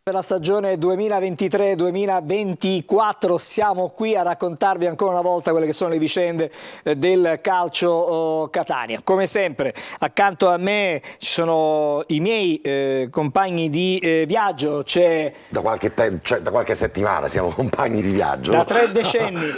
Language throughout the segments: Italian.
Per la stagione 2023-2024 siamo qui a raccontarvi ancora una volta quelle che sono le vicende del calcio Catania. Come sempre accanto a me ci sono i miei compagni di viaggio. C'è da qualche settimana siamo compagni di viaggio. Da 3 decenni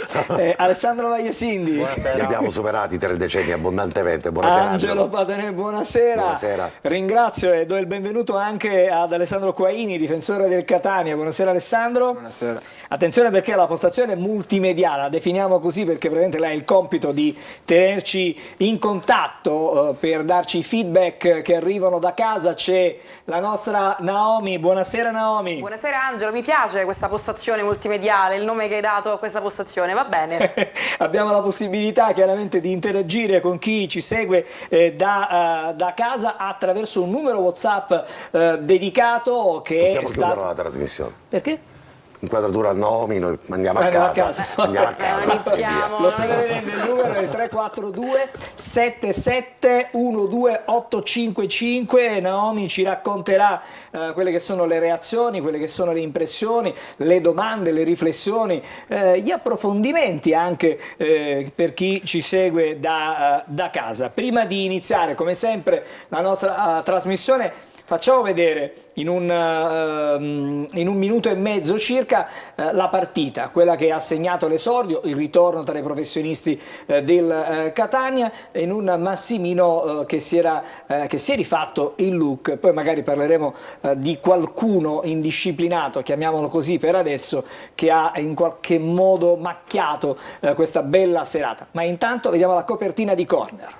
Alessandro Vagliasindi. Buonasera. Li abbiamo superati 3 decenni abbondantemente. Buonasera Angelo Patanè, buonasera. Buonasera. Ringrazio e do il benvenuto anche ad Alessandro Quaini, difensore del Catania. Buonasera Alessandro. Buonasera. Attenzione perché la postazione è multimediale, la definiamo così perché praticamente lei ha il compito di tenerci in contatto per darci i feedback che arrivano da casa. C'è la nostra Naomi. Buonasera Naomi. Buonasera Angelo, mi piace questa postazione multimediale, il nome che hai dato a questa postazione, va bene. Abbiamo la possibilità chiaramente di interagire con chi ci segue da casa attraverso un numero WhatsApp dedicato che possiamo è stato... la trasmissione. Perché? Inquadratura Nomi, noi andiamo a casa. Andiamo a casa. Iniziamo. Lo state vedendo, il numero è il 342 77 12855. Naomi ci racconterà quelle che sono le reazioni, quelle che sono le impressioni, le domande, le riflessioni, gli approfondimenti anche per chi ci segue da casa. Prima di iniziare, come sempre, la nostra trasmissione, facciamo vedere in un minuto e mezzo circa la partita, quella che ha segnato l'esordio, il ritorno tra i professionisti del Catania, in un Massimino che si è rifatto il look. Poi magari parleremo di qualcuno indisciplinato, chiamiamolo così per adesso, che ha in qualche modo macchiato questa bella serata. Ma intanto vediamo la copertina di Corner.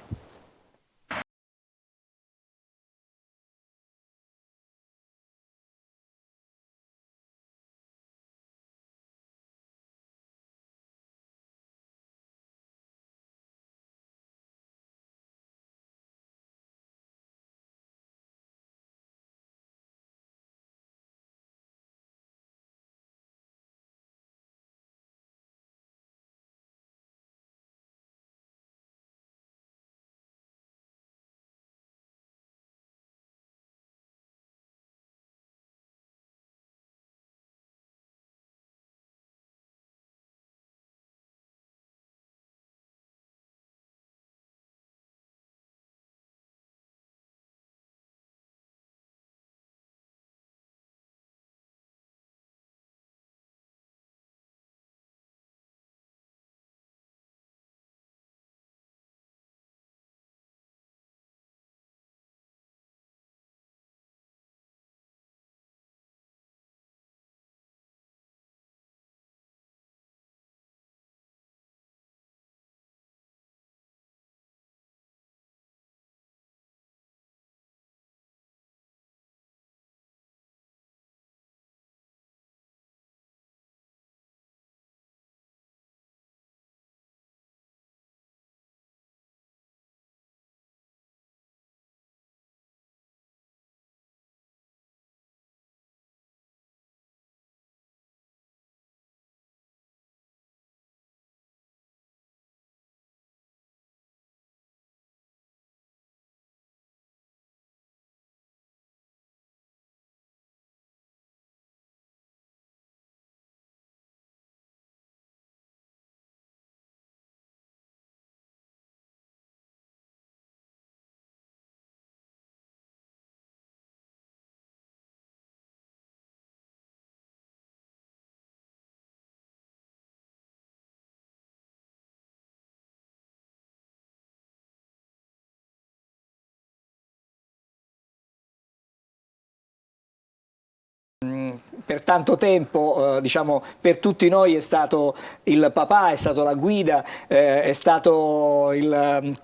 Per tanto tempo, diciamo, per tutti noi è stato il papà, è stato la guida, è stato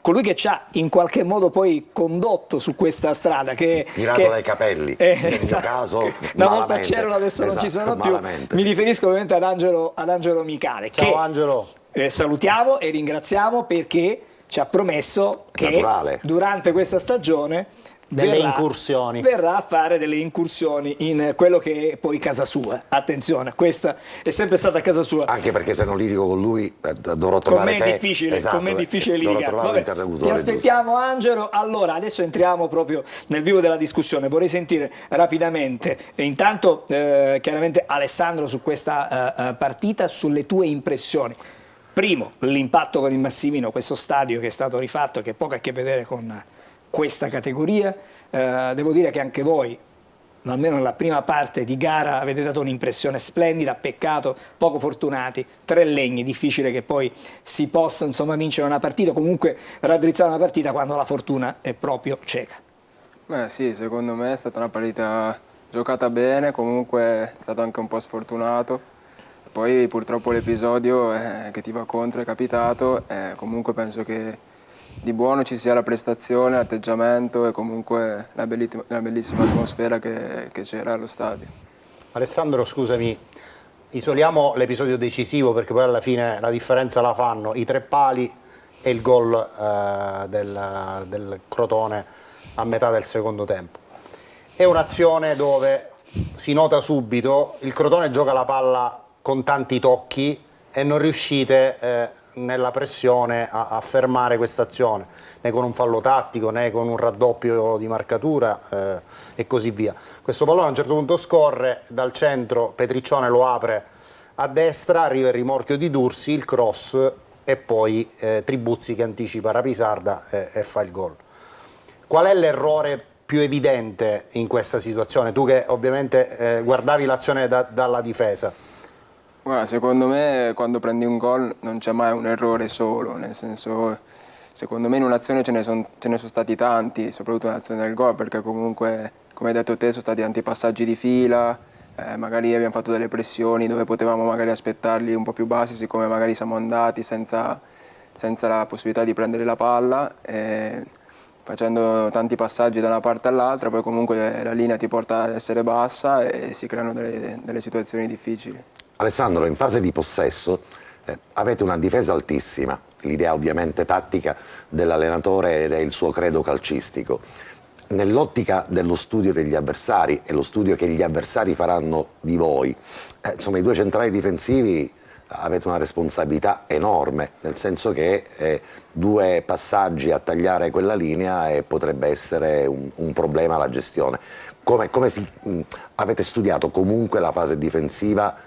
colui che ci ha in qualche modo poi condotto su questa strada. Tirato dai capelli, nel mio caso una volta c'erano, adesso non ci sono più. Mi riferisco ovviamente ad Angelo Micale. Ciao Angelo. Salutiamo e ringraziamo perché ci ha promesso che durante questa stagione delle incursioni. Verrà a fare delle incursioni in quello che è poi casa sua. Attenzione, questa è sempre stata casa sua. Anche perché se non litigo con lui dovrò Con trovare me è difficile, esatto, con me è difficile dovrò litigare. trovare un Vabbè, interlocutore ti aspettiamo Angelo. Allora, adesso entriamo proprio nel vivo della discussione. Vorrei sentire rapidamente, intanto chiaramente Alessandro su questa partita, sulle tue impressioni. Primo, l'impatto con il Massimino, questo stadio che è stato rifatto, che poco ha a che vedere con questa categoria. Devo dire che anche voi, almeno nella prima parte di gara, avete dato un'impressione splendida, peccato, poco fortunati, 3 legni, difficile che poi si possa insomma vincere una partita, comunque raddrizzare una partita quando la fortuna è proprio cieca. Beh sì, secondo me è stata una partita giocata bene, comunque è stato anche un po' sfortunato. Poi purtroppo l'episodio che ti va contro è capitato, comunque penso che di buono ci sia la prestazione, l'atteggiamento e comunque la bellissima atmosfera che c'era allo stadio. Alessandro, scusami, isoliamo l'episodio decisivo perché poi alla fine la differenza la fanno i 3 pali e il gol del Crotone a metà del secondo tempo. È un'azione dove si nota subito, il Crotone gioca la palla con tanti tocchi e non riuscite nella pressione a fermare questa azione, né con un fallo tattico né con un raddoppio di marcatura e così via. Questo pallone a un certo punto scorre dal centro, Petriccione lo apre a destra, arriva il rimorchio di Dursi, il cross e poi Tribuzzi che anticipa Rapisarda e fa il gol. Qual è l'errore più evidente in questa situazione? Tu che ovviamente guardavi l'azione dalla difesa. Guarda, secondo me quando prendi un gol non c'è mai un errore solo, nel senso, secondo me in un'azione ce ne sono stati tanti, soprattutto nell'azione del gol, perché comunque, come hai detto te, sono stati tanti passaggi di fila, magari abbiamo fatto delle pressioni dove potevamo magari aspettarli un po' più bassi, siccome magari siamo andati senza la possibilità di prendere la palla, facendo tanti passaggi da una parte all'altra, poi comunque la linea ti porta ad essere bassa e si creano delle situazioni difficili. Alessandro, in fase di possesso avete una difesa altissima, l'idea ovviamente tattica dell'allenatore ed è il suo credo calcistico. Nell'ottica dello studio degli avversari e lo studio che gli avversari faranno di voi, insomma i 2 centrali difensivi avete una responsabilità enorme, nel senso che 2 passaggi a tagliare quella linea potrebbe essere un problema alla gestione. Avete studiato comunque la fase difensiva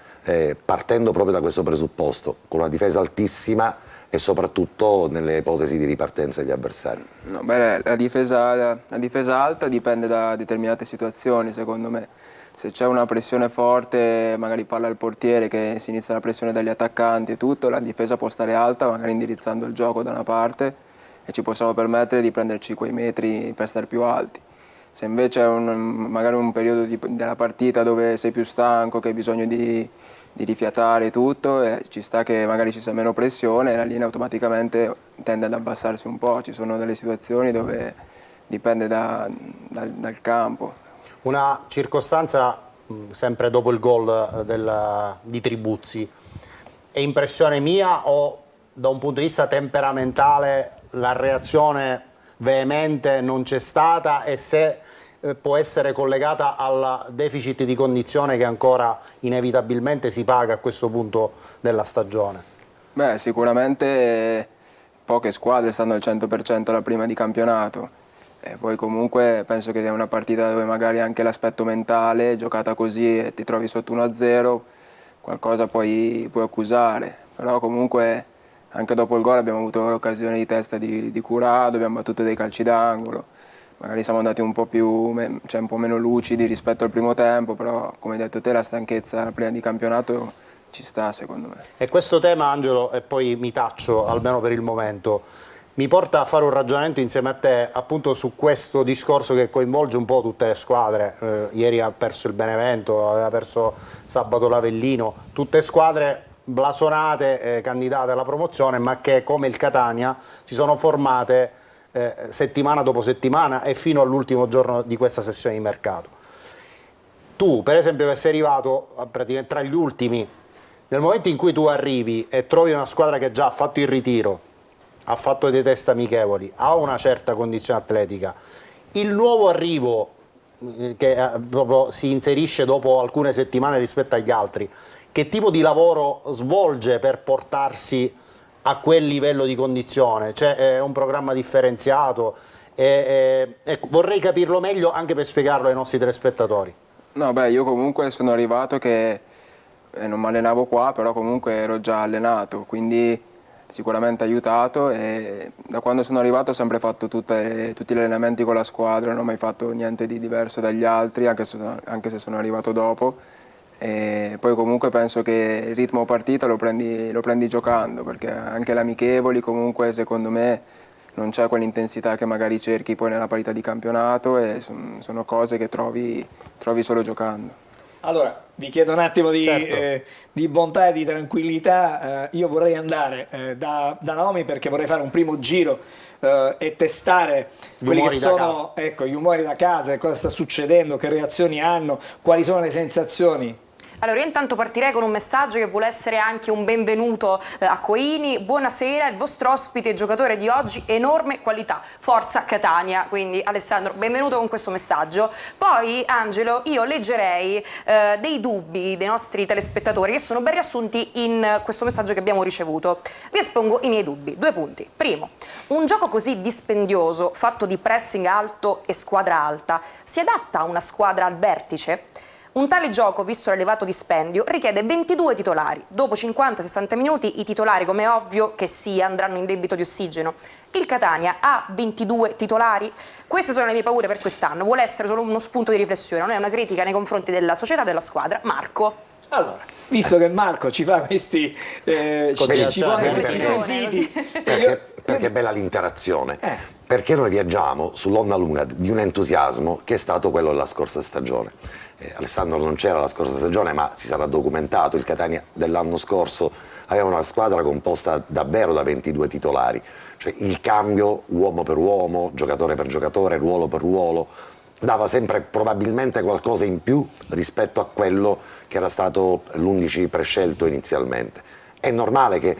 partendo proprio da questo presupposto, con una difesa altissima e soprattutto nelle ipotesi di ripartenza degli avversari? No, beh, la difesa alta dipende da determinate situazioni, secondo me. Se c'è una pressione forte, magari palla al portiere, che si inizia la pressione dagli attaccanti e tutto, la difesa può stare alta, magari indirizzando il gioco da una parte e ci possiamo permettere di prenderci quei metri per stare più alti. Se invece è magari un periodo della partita dove sei più stanco, che hai bisogno di rifiatare tutto, ci sta che magari ci sia meno pressione e la linea automaticamente tende ad abbassarsi un po'. Ci sono delle situazioni dove dipende dal campo. Una circostanza, sempre dopo il gol di Tribuzzi, è impressione mia o da un punto di vista temperamentale la reazione veemente non c'è stata e se può essere collegata al deficit di condizione che ancora inevitabilmente si paga a questo punto della stagione? Beh, sicuramente poche squadre stanno al 100% alla prima di campionato e poi comunque penso che sia una partita dove magari anche l'aspetto mentale, giocata così e ti trovi sotto 1-0, qualcosa puoi accusare, però comunque anche dopo il gol abbiamo avuto l'occasione di testa di Curado, abbiamo battuto dei calci d'angolo, magari siamo andati un po' meno lucidi rispetto al primo tempo, però come hai detto te la stanchezza prima di campionato ci sta secondo me. E questo tema, Angelo, e poi mi taccio almeno per il momento, mi porta a fare un ragionamento insieme a te appunto su questo discorso che coinvolge un po' tutte le squadre. Ieri ha perso il Benevento, aveva perso sabato l'Avellino, tutte squadre blasonate, candidate alla promozione, ma che come il Catania si sono formate settimana dopo settimana e fino all'ultimo giorno di questa sessione di mercato. Tu, per esempio, che sei arrivato praticamente tra gli ultimi, nel momento in cui tu arrivi e trovi una squadra che già ha fatto il ritiro, ha fatto dei test amichevoli, ha una certa condizione atletica, Il nuovo arrivo che proprio si inserisce dopo alcune settimane rispetto agli altri, che tipo di lavoro svolge per portarsi a quel livello di condizione? Cioè è un programma differenziato? Ecco, vorrei capirlo meglio anche per spiegarlo ai nostri telespettatori. No, beh, io comunque sono arrivato che non mi allenavo qua, però comunque ero già allenato, quindi sicuramente aiutato, e da quando sono arrivato ho sempre fatto tutti gli allenamenti con la squadra, non ho mai fatto niente di diverso dagli altri, anche se sono arrivato dopo. E poi comunque penso che il ritmo partita lo prendi giocando, perché anche le amichevoli comunque secondo me non c'è quell'intensità che magari cerchi poi nella parità di campionato, e sono cose che trovi solo giocando. Allora, vi chiedo un attimo Certo. di bontà e di tranquillità. Io vorrei andare da Naomi, perché vorrei fare un primo giro e testare Gli quelli che umori da sono, casa. ecco, gli umori da casa, cosa sta succedendo, che reazioni hanno, quali sono le sensazioni. Allora, io intanto partirei con un messaggio che vuole essere anche un benvenuto a Coini. Buonasera, il vostro ospite e giocatore di oggi, enorme qualità, forza Catania. Quindi Alessandro, benvenuto con questo messaggio. Poi Angelo, io leggerei dei dubbi dei nostri telespettatori che sono ben riassunti in questo messaggio che abbiamo ricevuto. Vi espongo i miei dubbi. 2 punti. Primo, un gioco così dispendioso, fatto di pressing alto e squadra alta, si adatta a una squadra al vertice? Un tale gioco, visto l'elevato dispendio, richiede 22 titolari. Dopo 50-60 minuti i titolari, come è ovvio che sia, andranno in debito di ossigeno. Il Catania ha 22 titolari? Queste sono le mie paure per quest'anno. Vuole essere solo uno spunto di riflessione, non è una critica nei confronti della società e della squadra. Marco. Allora, visto che Marco ci fa questi, ci pone questi Riflessione, quesiti, Perché è bella l'interazione, perché noi viaggiamo sull'onda lunga di un entusiasmo che è stato quello della scorsa stagione. Alessandro non c'era la scorsa stagione, ma si sarà documentato, il Catania dell'anno scorso aveva una squadra composta davvero da 22 titolari, cioè il cambio uomo per uomo, giocatore per giocatore, ruolo per ruolo, dava sempre probabilmente qualcosa in più rispetto a quello che era stato l'11 prescelto inizialmente. È normale che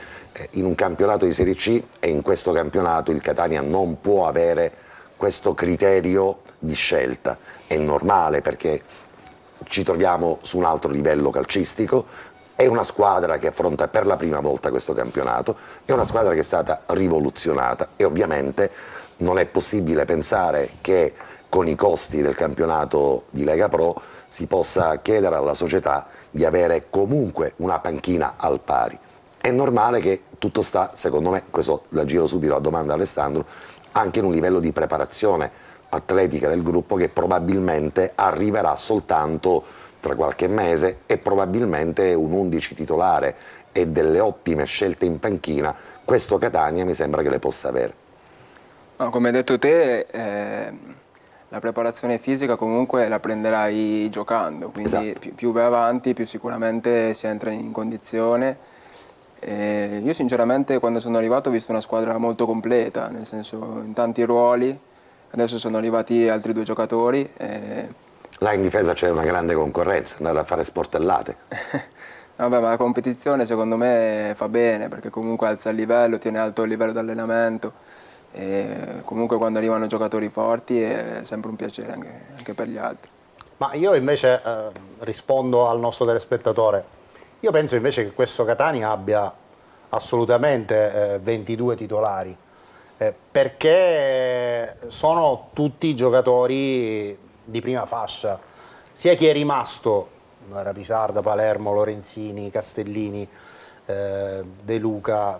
in un campionato di Serie C e in questo campionato il Catania non può avere questo criterio di scelta. È normale, perché ci troviamo su un altro livello calcistico, è una squadra che affronta per la prima volta questo campionato, è una squadra che è stata rivoluzionata e ovviamente non è possibile pensare che con i costi del campionato di Lega Pro si possa chiedere alla società di avere comunque una panchina al pari. È normale che tutto sta, secondo me, questo la giro subito la domanda a Alessandro, anche in un livello di preparazione atletica del gruppo che probabilmente arriverà soltanto tra qualche mese, e probabilmente un 11 titolare e delle ottime scelte in panchina questo Catania mi sembra che le possa avere. No, come hai detto te, la preparazione fisica comunque la prenderai giocando, quindi Esatto. più vai avanti più sicuramente si entra in condizione. Io sinceramente quando sono arrivato ho visto una squadra molto completa, nel senso in tanti ruoli, adesso sono arrivati altri 2 giocatori. Là in difesa c'è una grande concorrenza, andare a fare sportellate. Vabbè, ma la competizione secondo me fa bene, perché comunque alza il livello, tiene alto il livello di allenamento, e comunque quando arrivano giocatori forti è sempre un piacere anche per gli altri. Ma io invece rispondo al nostro telespettatore. Io penso invece che questo Catania abbia assolutamente 22 titolari, perché sono tutti giocatori di prima fascia, sia chi è rimasto, Rapisarda, Palermo, Lorenzini, Castellini, De Luca,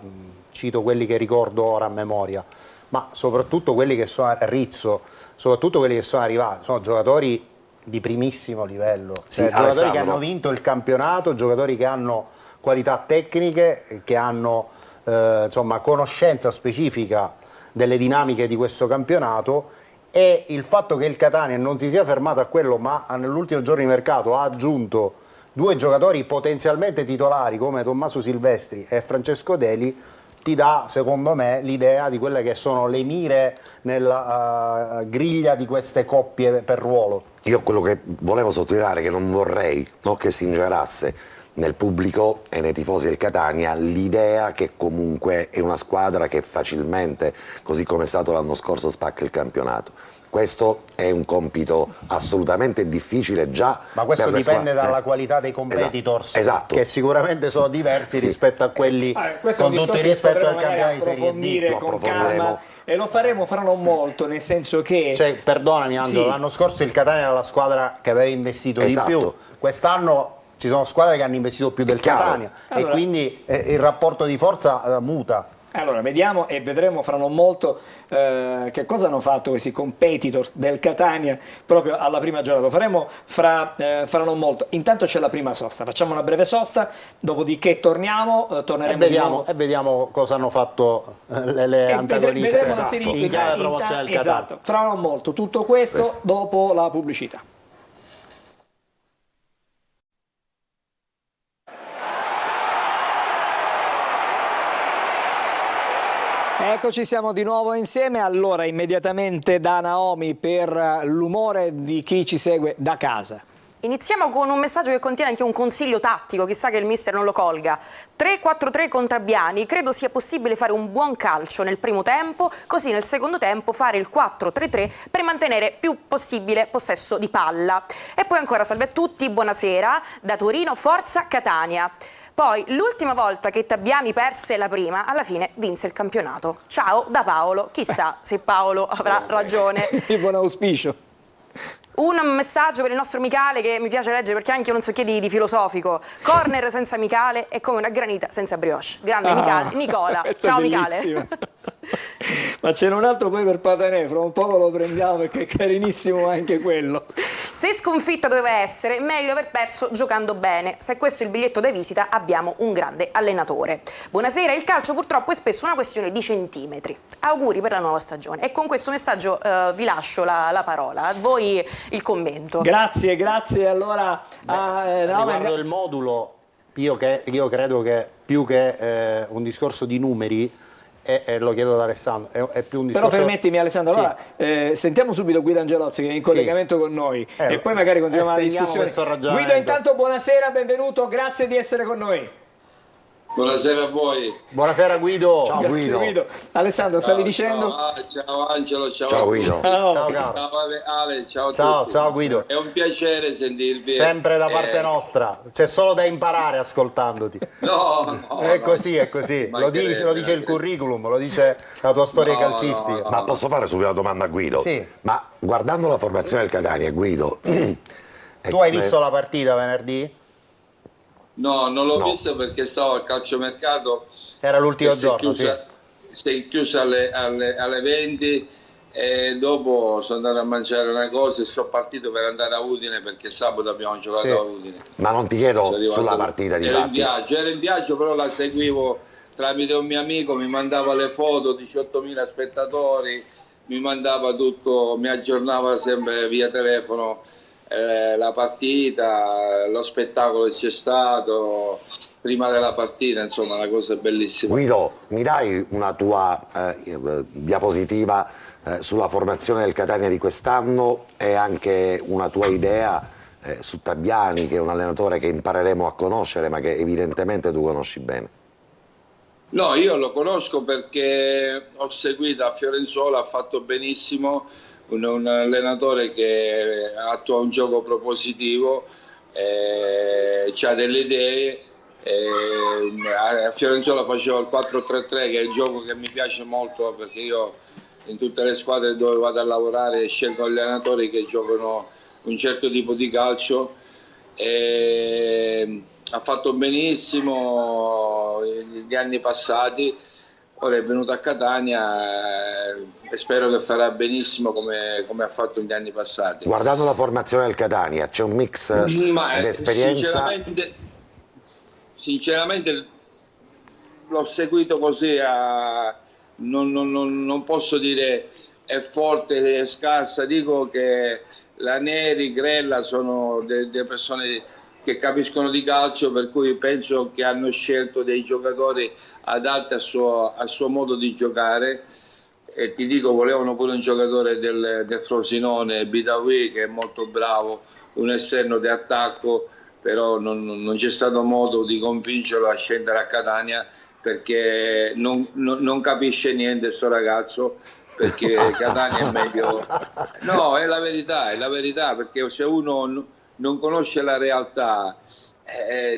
cito quelli che ricordo ora a memoria, ma soprattutto quelli che sono a Rizzo, soprattutto quelli che sono arrivati, sono giocatori di primissimo livello, Sì, giocatori che Alessandro. hanno vinto il campionato, giocatori che hanno qualità tecniche, che hanno insomma, conoscenza specifica delle dinamiche di questo campionato, e il fatto che il Catania non si sia fermato a quello, ma nell'ultimo giorno di mercato ha aggiunto 2 giocatori potenzialmente titolari come Tommaso Silvestri e Francesco Deli, ti dà secondo me l'idea di quelle che sono le mire nella griglia di queste coppie per ruolo. Io quello che volevo sottolineare, che non vorrei che si ingerasse nel pubblico e nei tifosi del Catania l'idea che comunque è una squadra che facilmente, così come è stato l'anno scorso, spacca il campionato. Questo è un compito assolutamente difficile già. Ma questo per le dipende squadre. dalla qualità dei competitors, Esatto. che sicuramente sono diversi rispetto a quelli, Questo è un con tutto il discorso che rispetto al potremo magari campionato di Serie D. approfondire Lo con approfondiremo. calma e lo faremo fra non molto, nel senso che Cioè, perdonami Angelo, Sì. l'anno scorso il Catania era la squadra che aveva investito Esatto. di più, quest'anno ci sono squadre che hanno investito più del chiaro. Catania Allora- e quindi il rapporto di forza muta. allora, vediamo e vedremo fra non molto che cosa hanno fatto questi competitors del Catania proprio alla prima giornata. Lo faremo fra non molto. Intanto c'è la prima sosta, facciamo una breve sosta, dopodiché torneremo di nuovo. E vediamo cosa hanno fatto le E antagoniste vedremo una serie in chiave promozione del Catania. esatto, fra non molto. Tutto questo dopo la pubblicità. Eccoci, siamo di nuovo insieme. Allora, immediatamente da Naomi per l'umore di chi ci segue da casa. Iniziamo con un messaggio che contiene anche un consiglio tattico, chissà che il mister non lo colga. 3-4-3 con Trabbiani, credo sia possibile fare un buon calcio nel primo tempo, così nel secondo tempo fare il 4-3-3 per mantenere più possibile possesso di palla. E poi ancora salve a tutti, buonasera, da Torino, forza Catania. Poi, l'ultima volta che Trabbiani perse la prima, alla fine vinse il campionato. Ciao da Paolo, chissà se Paolo avrà ragione. Di buon auspicio. Un messaggio per il nostro Michele che mi piace leggere perché anche io non so che di filosofico. Corner senza Michele è come una granita senza brioche. Grande Nicola. Questa è Ciao bellissima. Michele. Ma c'è un altro poi per Patanè, fra un po' lo prendiamo perché è carinissimo anche quello. Se sconfitta doveva essere, meglio aver perso giocando bene. Se questo è il biglietto da visita, abbiamo un grande allenatore. Buonasera, il calcio purtroppo è spesso una questione di centimetri. Auguri per la nuova stagione. E con questo messaggio vi lascio la parola. A voi il commento. Grazie. Allora, Riguardo il modulo, io credo che più che un discorso di numeri, e lo chiedo ad Alessandro, è più un discorso... però permettimi Alessandro, Sì. allora, sentiamo subito Guido Angelozzi che è in collegamento con noi e poi magari continuiamo la estendiamo questo discussione. ragionamento. Guido, intanto buonasera, benvenuto, grazie di essere con noi. Buonasera a voi. Buonasera Guido. Ciao Grazie, Guido. Alessandro, stavi dicendo? Ciao Angelo, ciao. Ciao Guido. Ciao. Ciao caro. Ciao Ale, ciao a Ciao, tutti. ciao Guido. È un piacere sentirvi. Sempre da parte nostra, c'è solo da imparare ascoltandoti. No, È così, è così. Lo dice il curriculum, lo dice la tua storia No, calcistica. no. Ma posso fare subito una domanda a Guido? Sì. Ma guardando la formazione del Catania, Guido... Tu hai visto la partita venerdì? No, non l'ho No. visto perché stavo al calciomercato. Era l'ultimo che si è giorno, sì. chiusa- Si è chiusa alle 20 e dopo sono andato a mangiare una cosa e sono partito per andare a Udine perché sabato abbiamo giocato Sì. a Udine. Ma non ti Sono chiedo arrivato- sulla partita di fatti. Ero in viaggio, però la seguivo tramite un mio amico, mi mandava le foto, 18.000 spettatori, mi mandava tutto, mi aggiornava sempre via telefono la partita, lo spettacolo che c'è stato prima della partita, insomma una cosa bellissima. Guido, mi dai una tua diapositiva sulla formazione del Catania di quest'anno e anche una tua idea su Trabbiani, che è un allenatore che impareremo a conoscere, ma che evidentemente tu conosci bene. No, io lo conosco perché ho seguito a Fiorenzuola, ha fatto benissimo, un allenatore che attua un gioco propositivo, ha delle idee. A Fiorenzuola facevo il 4-3-3, che è il gioco che mi piace molto perché io in tutte le squadre dove vado a lavorare scelgo allenatori che giocano un certo tipo di calcio. Ha fatto benissimo gli anni passati, ora è venuto a Catania e spero che farà benissimo come ha fatto negli anni passati. Guardando la formazione del Catania, c'è un mix Ma di esperienza. Sinceramente l'ho seguito così, non posso dire è forte, è scarsa, dico che la Neri, Grella sono delle persone che capiscono di calcio, per cui penso che hanno scelto dei giocatori adatti al suo modo di giocare. E ti dico, volevano pure un giocatore del Frosinone, Bidawi, che è molto bravo, un esterno di attacco, però non c'è stato modo di convincerlo a scendere a Catania perché non capisce niente sto ragazzo, perché Catania è meglio. No, è la verità, perché se uno non conosce la realtà,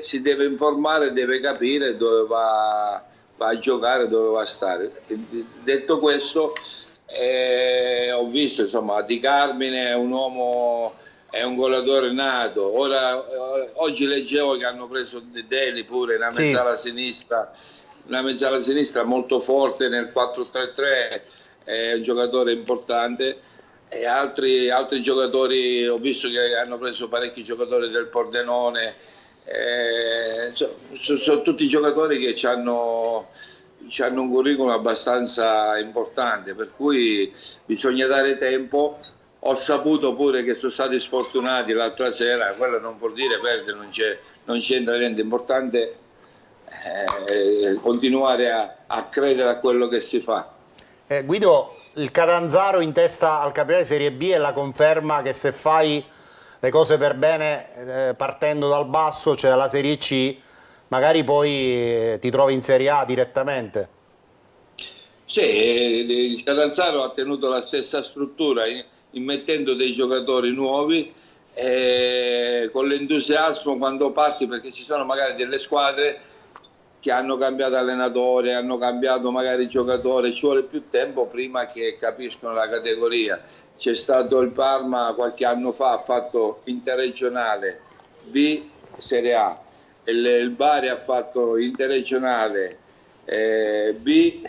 si deve informare, deve capire dove va a giocare, dove va a stare. Detto questo, ho visto, insomma, Di Carmine è un uomo, è un goleadore nato. Ora, oggi leggevo che hanno preso Deli pure, Sì. Una mezzala sinistra molto forte nel 4-3-3, è un giocatore importante. E altri giocatori, ho visto che hanno preso parecchi giocatori del Pordenone, sono tutti giocatori che hanno un curriculum abbastanza importante, per cui bisogna dare tempo. Ho saputo pure che sono stati sfortunati l'altra sera, quello non vuol dire perdere, non c'entra niente, importante continuare a credere a quello che si fa. Guido, il Catanzaro in testa al campionato di Serie B è la conferma che se fai le cose per bene, partendo dal basso, cioè la Serie C, magari poi ti trovi in Serie A direttamente. Sì, il Catanzaro ha tenuto la stessa struttura, immettendo dei giocatori nuovi, con l'entusiasmo quando parti, perché ci sono magari delle squadre che hanno cambiato allenatore, hanno cambiato magari giocatore, ci vuole più tempo prima che capiscono la categoria. C'è stato il Parma qualche anno fa, ha fatto interregionale B, Serie A, il Bari ha fatto interregionale B,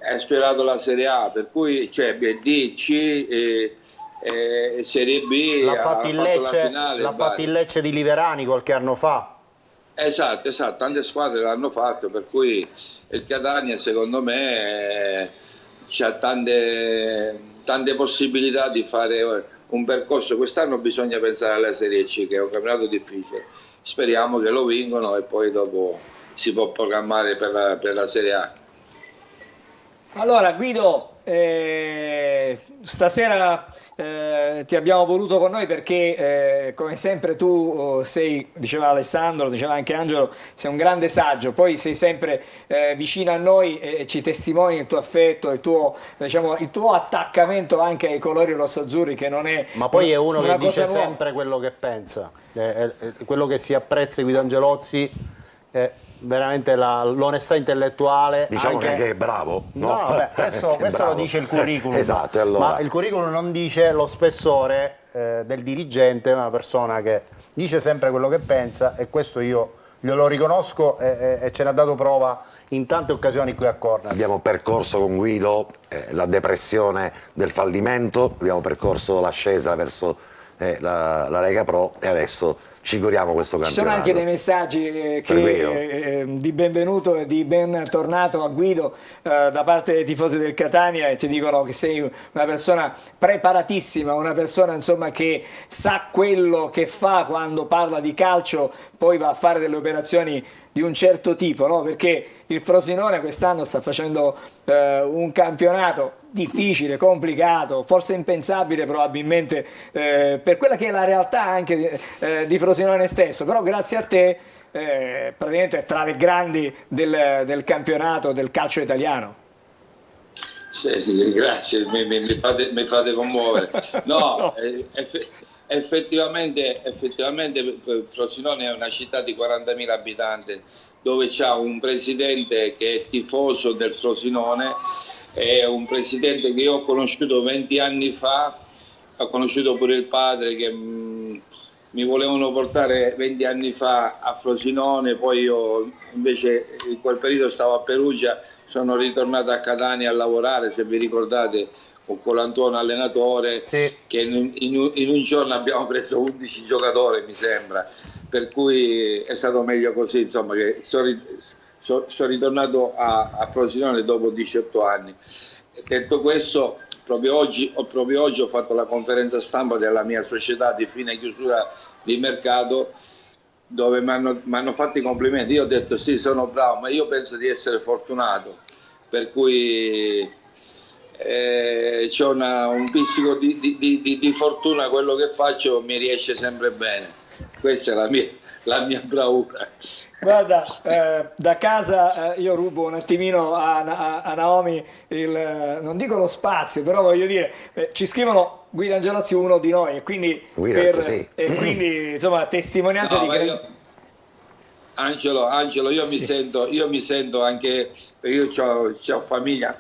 ha sperato la Serie A, per cui c'è D, C, Serie B, L'ha fatto il Lecce, l'ha fatto il Lecce di Liverani qualche anno fa. Esatto, tante squadre l'hanno fatto, per cui il Catania secondo me ha tante possibilità di fare un percorso. Quest'anno bisogna pensare alla Serie C, che è un campionato difficile, speriamo che lo vincono e poi dopo si può programmare per la Serie A. Allora Guido, stasera ti abbiamo voluto con noi perché come sempre tu sei, diceva Alessandro, diceva anche Angelo, sei un grande saggio, poi sei sempre vicino a noi e ci testimoni il tuo affetto, diciamo, il tuo attaccamento anche ai colori rossoazzurri, che non è... Ma poi è uno che dice nuova. sempre quello che pensa, quello che si apprezza di Guido Angelozzi, veramente l'onestà intellettuale. Diciamo che anche è bravo, no? No, beh, questo bravo. lo dice il curriculum. Esatto, allora. Ma il curriculum non dice lo spessore del dirigente, è una persona che dice sempre quello che pensa, e questo io glielo riconosco e ce n'ha dato prova in tante occasioni qui a Corner. Abbiamo percorso con Guido la depressione del fallimento, abbiamo percorso l'ascesa verso la Lega Pro e adesso ci curiamo questo Ci campionato. sono anche dei messaggi di benvenuto e di bentornato a Guido da parte dei tifosi del Catania, e ti dicono che sei una persona preparatissima, una persona insomma che sa quello che fa quando parla di calcio, poi va a fare delle operazioni di un certo tipo, no? Perché il Frosinone quest'anno sta facendo un campionato difficile, complicato, forse impensabile probabilmente per quella che è la realtà anche di Frosinone stesso, però grazie a te praticamente è tra le grandi del campionato del calcio italiano. Sì, grazie, mi fate commuovere. No, effettivamente Frosinone è una città di 40.000 abitanti, dove c'è un presidente che è tifoso del Frosinone, è un presidente che io ho conosciuto 20 anni fa, ho conosciuto pure il padre, che mi volevano portare 20 anni fa a Frosinone, poi io invece in quel periodo stavo a Perugia, sono ritornato a Catania a lavorare, se vi ricordate, con Colantuono allenatore, sì. Che in un giorno abbiamo preso 11 giocatori, mi sembra, per cui è stato meglio così, insomma, che sono ritornato a Frosinone dopo 18 anni. Detto questo, proprio oggi ho fatto la conferenza stampa della mia società di fine chiusura di mercato, dove mi hanno fatto i complimenti. Io ho detto sì, sono bravo, ma io penso di essere fortunato, per cui c'ho un pizzico di fortuna, quello che faccio mi riesce sempre bene, questa è la mia bravura. Guarda, da casa io rubo un attimino a Naomi non dico lo spazio, però voglio dire, ci scrivono Guido Angelozzi uno di noi, e quindi, Guido è così. e quindi insomma testimonianza di ma Angelo, io mi sento anche, perché io c'ho famiglia,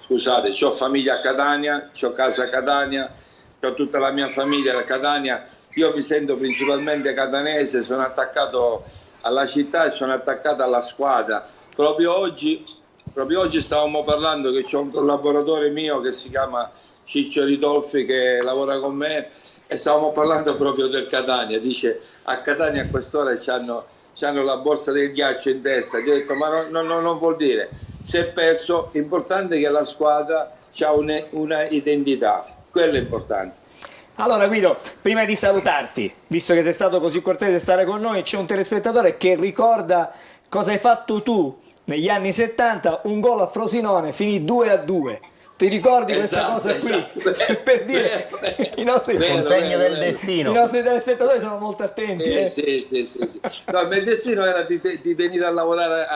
scusate, c'ho famiglia a Catania, c'ho casa a Catania, c'ho tutta la mia famiglia a Catania, io mi sento principalmente catanese, sono attaccato alla città e sono attaccato alla squadra. Proprio oggi stavamo parlando che c'è un collaboratore mio che si chiama Ciccio Ridolfi che lavora con me e stavamo parlando proprio del Catania. Dice, a Catania a quest'ora c'hanno la borsa del ghiaccio in testa. Gli ho detto, ma non vuol dire, si è perso, l'importante è che la squadra ha una identità, quello è importante. Allora Guido, prima di salutarti, visto che sei stato così cortese di stare con noi, c'è un telespettatore che ricorda cosa hai fatto tu negli anni 70, un gol a Frosinone, finì 2-2. Ti ricordi questa cosa qui? Per dire, i nostri destino. I nostri telespettatori sono molto attenti. Sì. No, il mio destino era di venire a lavorare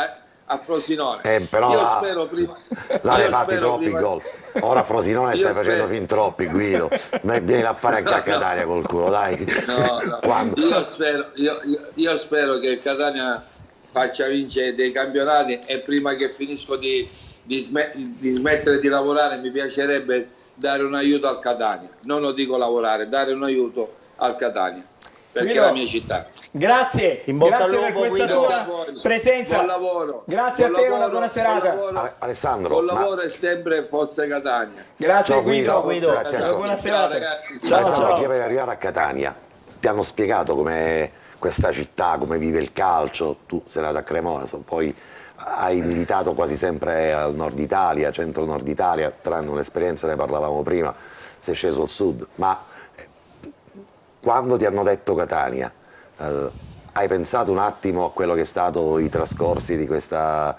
a Frosinone. Però io spero prima. Là hai fatti troppi gol. Ora Frosinone stai facendo fin troppi, Guido. Vieni a fare anche a Catania col culo, dai. No. Io spero che il Catania faccia vincere dei campionati e prima che finisco di smettere di lavorare mi piacerebbe dare un aiuto al Catania. Non lo dico lavorare, dare un aiuto al Catania. Perché Guido, è la mia città. Grazie, in bocca grazie al per lupo, questa Guido. tua presenza. Buon lavoro. Grazie Buon a te, lavoro, una buona serata. Alessandro, Buon lavoro e sempre Forza Catania. Grazie Ciao, Guido, Guido. Grazie una ancora. buona Ciao, serata. ragazzi. Ciao, Alessandro, ciao. prima per arrivare a Catania ti hanno spiegato come questa città, come vive il calcio. Tu sei nato a Cremona, poi hai militato quasi sempre al nord Italia, centro-nord Italia, tranne un'esperienza, ne parlavamo prima, sei sceso al sud. Ma quando ti hanno detto Catania, hai pensato un attimo a quello che è stato i trascorsi di questa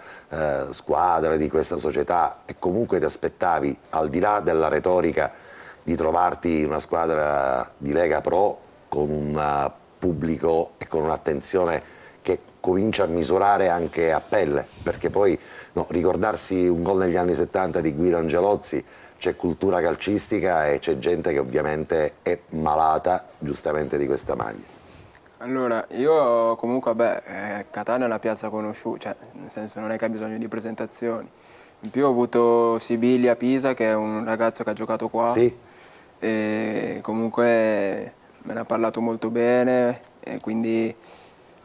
squadra, di questa società, e comunque ti aspettavi, al di là della retorica, di trovarti in una squadra di Lega Pro con un pubblico e con un'attenzione che comincia a misurare anche a pelle, perché poi ricordarsi un gol negli anni 70 di Guido Angelozzi, c'è cultura calcistica e c'è gente che ovviamente è malata giustamente di questa maglia. Allora, io comunque, Catania è una piazza conosciuta, cioè nel senso non è che ha bisogno di presentazioni. In più ho avuto Sibilia Pisa, che è un ragazzo che ha giocato qua, Sì. e comunque me ne ha parlato molto bene, e quindi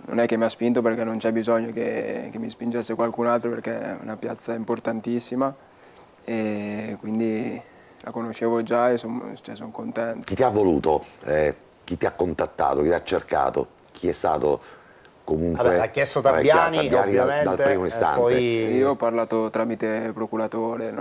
non è che mi ha spinto, perché non c'è bisogno che mi spingesse qualcun altro, perché è una piazza importantissima, e quindi la conoscevo già e sono contento. Chi ti ha voluto? Chi ti ha contattato? Chi ti ha cercato? Chi è stato comunque... L'ha chiesto Tabbiani, ovviamente, dal primo istante. poi... Io ho parlato tramite procuratore,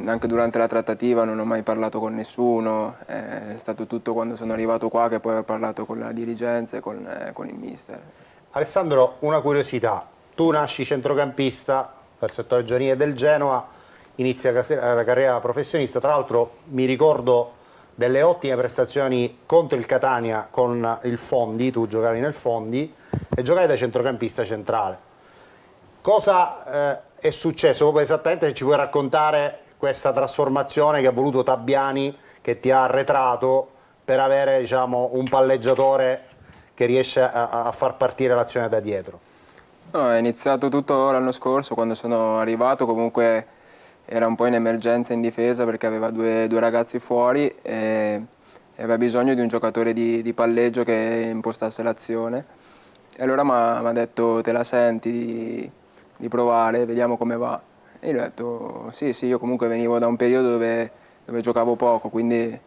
anche durante la trattativa non ho mai parlato con nessuno, è stato tutto quando sono arrivato qua che poi ho parlato con la dirigenza e con il mister. Alessandro, una curiosità, tu nasci centrocampista per il settore giovanile del Genoa, inizia la carriera professionista, tra l'altro mi ricordo delle ottime prestazioni contro il Catania con il Fondi, tu giocavi nel Fondi e giocavi da centrocampista centrale. Cosa è successo proprio esattamente, se ci puoi raccontare questa trasformazione che ha voluto Tabbiani, che ti ha arretrato per avere, diciamo, un palleggiatore che riesce a far partire l'azione da dietro? No, è iniziato tutto l'anno scorso, quando sono arrivato. Comunque era un po' in emergenza in difesa, perché aveva due ragazzi fuori e aveva bisogno di un giocatore di palleggio che impostasse l'azione. E allora mi ha detto: te la senti di provare, vediamo come va. E io ho detto sì, io comunque venivo da un periodo dove giocavo poco, quindi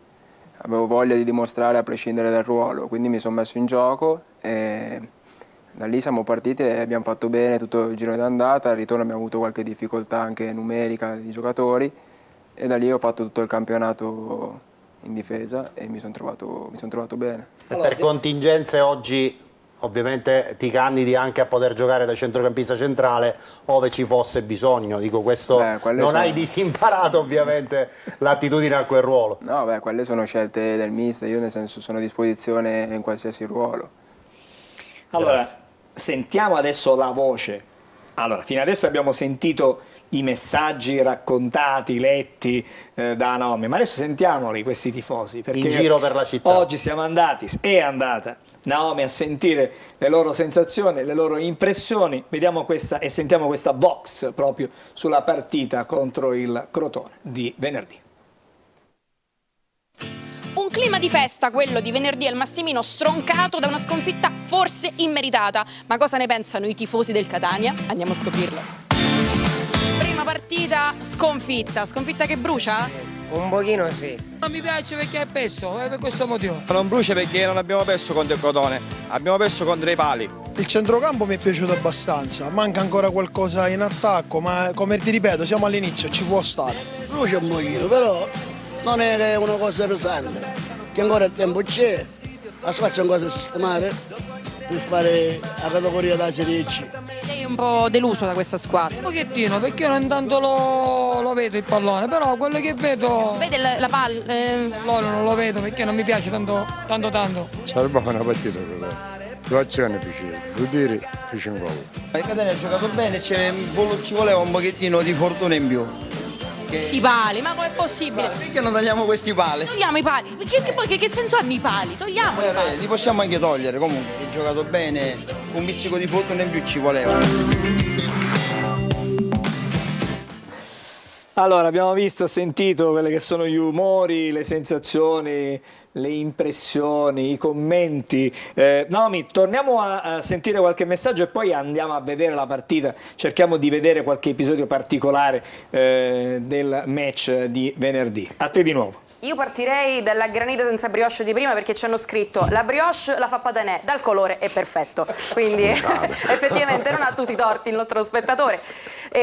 avevo voglia di dimostrare a prescindere dal ruolo, quindi mi sono messo in gioco e da lì siamo partiti e abbiamo fatto bene tutto il giro d'andata. Al ritorno abbiamo avuto qualche difficoltà anche numerica di giocatori e da lì ho fatto tutto il campionato in difesa e mi sono trovato bene. Allora, per contingenze oggi ovviamente ti candidi anche a poter giocare da centrocampista centrale ove ci fosse bisogno, dico questo, non hai disimparato ovviamente l'attitudine a quel ruolo. No, quelle sono scelte del mister, io nel senso sono a disposizione in qualsiasi ruolo. Allora, sentiamo adesso la voce. Allora, fino adesso abbiamo sentito i messaggi raccontati, letti da Naomi, ma adesso sentiamoli questi tifosi, perché In giro per la città. oggi è andata Naomi a sentire le loro sensazioni, le loro impressioni. Vediamo questa e sentiamo questa box proprio sulla partita contro il Crotone di venerdì. Un clima di festa, quello di venerdì al Massimino, stroncato da una sconfitta forse immeritata. Ma cosa ne pensano i tifosi del Catania? Andiamo a scoprirlo. Prima partita sconfitta che brucia? Un pochino sì. Non mi piace perché è perso, è per questo motivo. Non brucia perché non abbiamo perso contro il Crotone, abbiamo perso contro i pali. Il centrocampo mi è piaciuto abbastanza, manca ancora qualcosa in attacco, ma come ti ripeto, siamo all'inizio, ci può stare. Brucia un pochino, però non è una cosa pesante, che ancora il tempo c'è, la faccio ancora a sistemare per fare la categoria da Serie C. Lei è un po' deluso da questa squadra? Un pochettino, perché io non tanto lo vedo il pallone, però quello che vedo... Vede la palla? Non lo vedo perché non mi piace tanto. Sarebbe una partita quella. Due azioni fece, due tiri, fece un gol. Il Catania ha giocato bene, ci voleva un pochettino di fortuna in più. Questi pali, ma com'è possibile? Perché non tagliamo questi pali? Togliamo i pali, che senso hanno i pali? Togliamo i pali. Li possiamo anche togliere, comunque, ha giocato bene, un pizzico di fortuna in più ci voleva. Allora, abbiamo visto, sentito quelli che sono gli umori, le sensazioni, le impressioni, i commenti. Naomi, torniamo a sentire qualche messaggio e poi andiamo a vedere la partita. Cerchiamo di vedere qualche episodio particolare del match di venerdì. A te di nuovo. Io partirei dalla granita senza brioche di prima, perché ci hanno scritto la brioche la fa Patanè, dal colore è perfetto, quindi effettivamente non ha tutti i torti il nostro spettatore.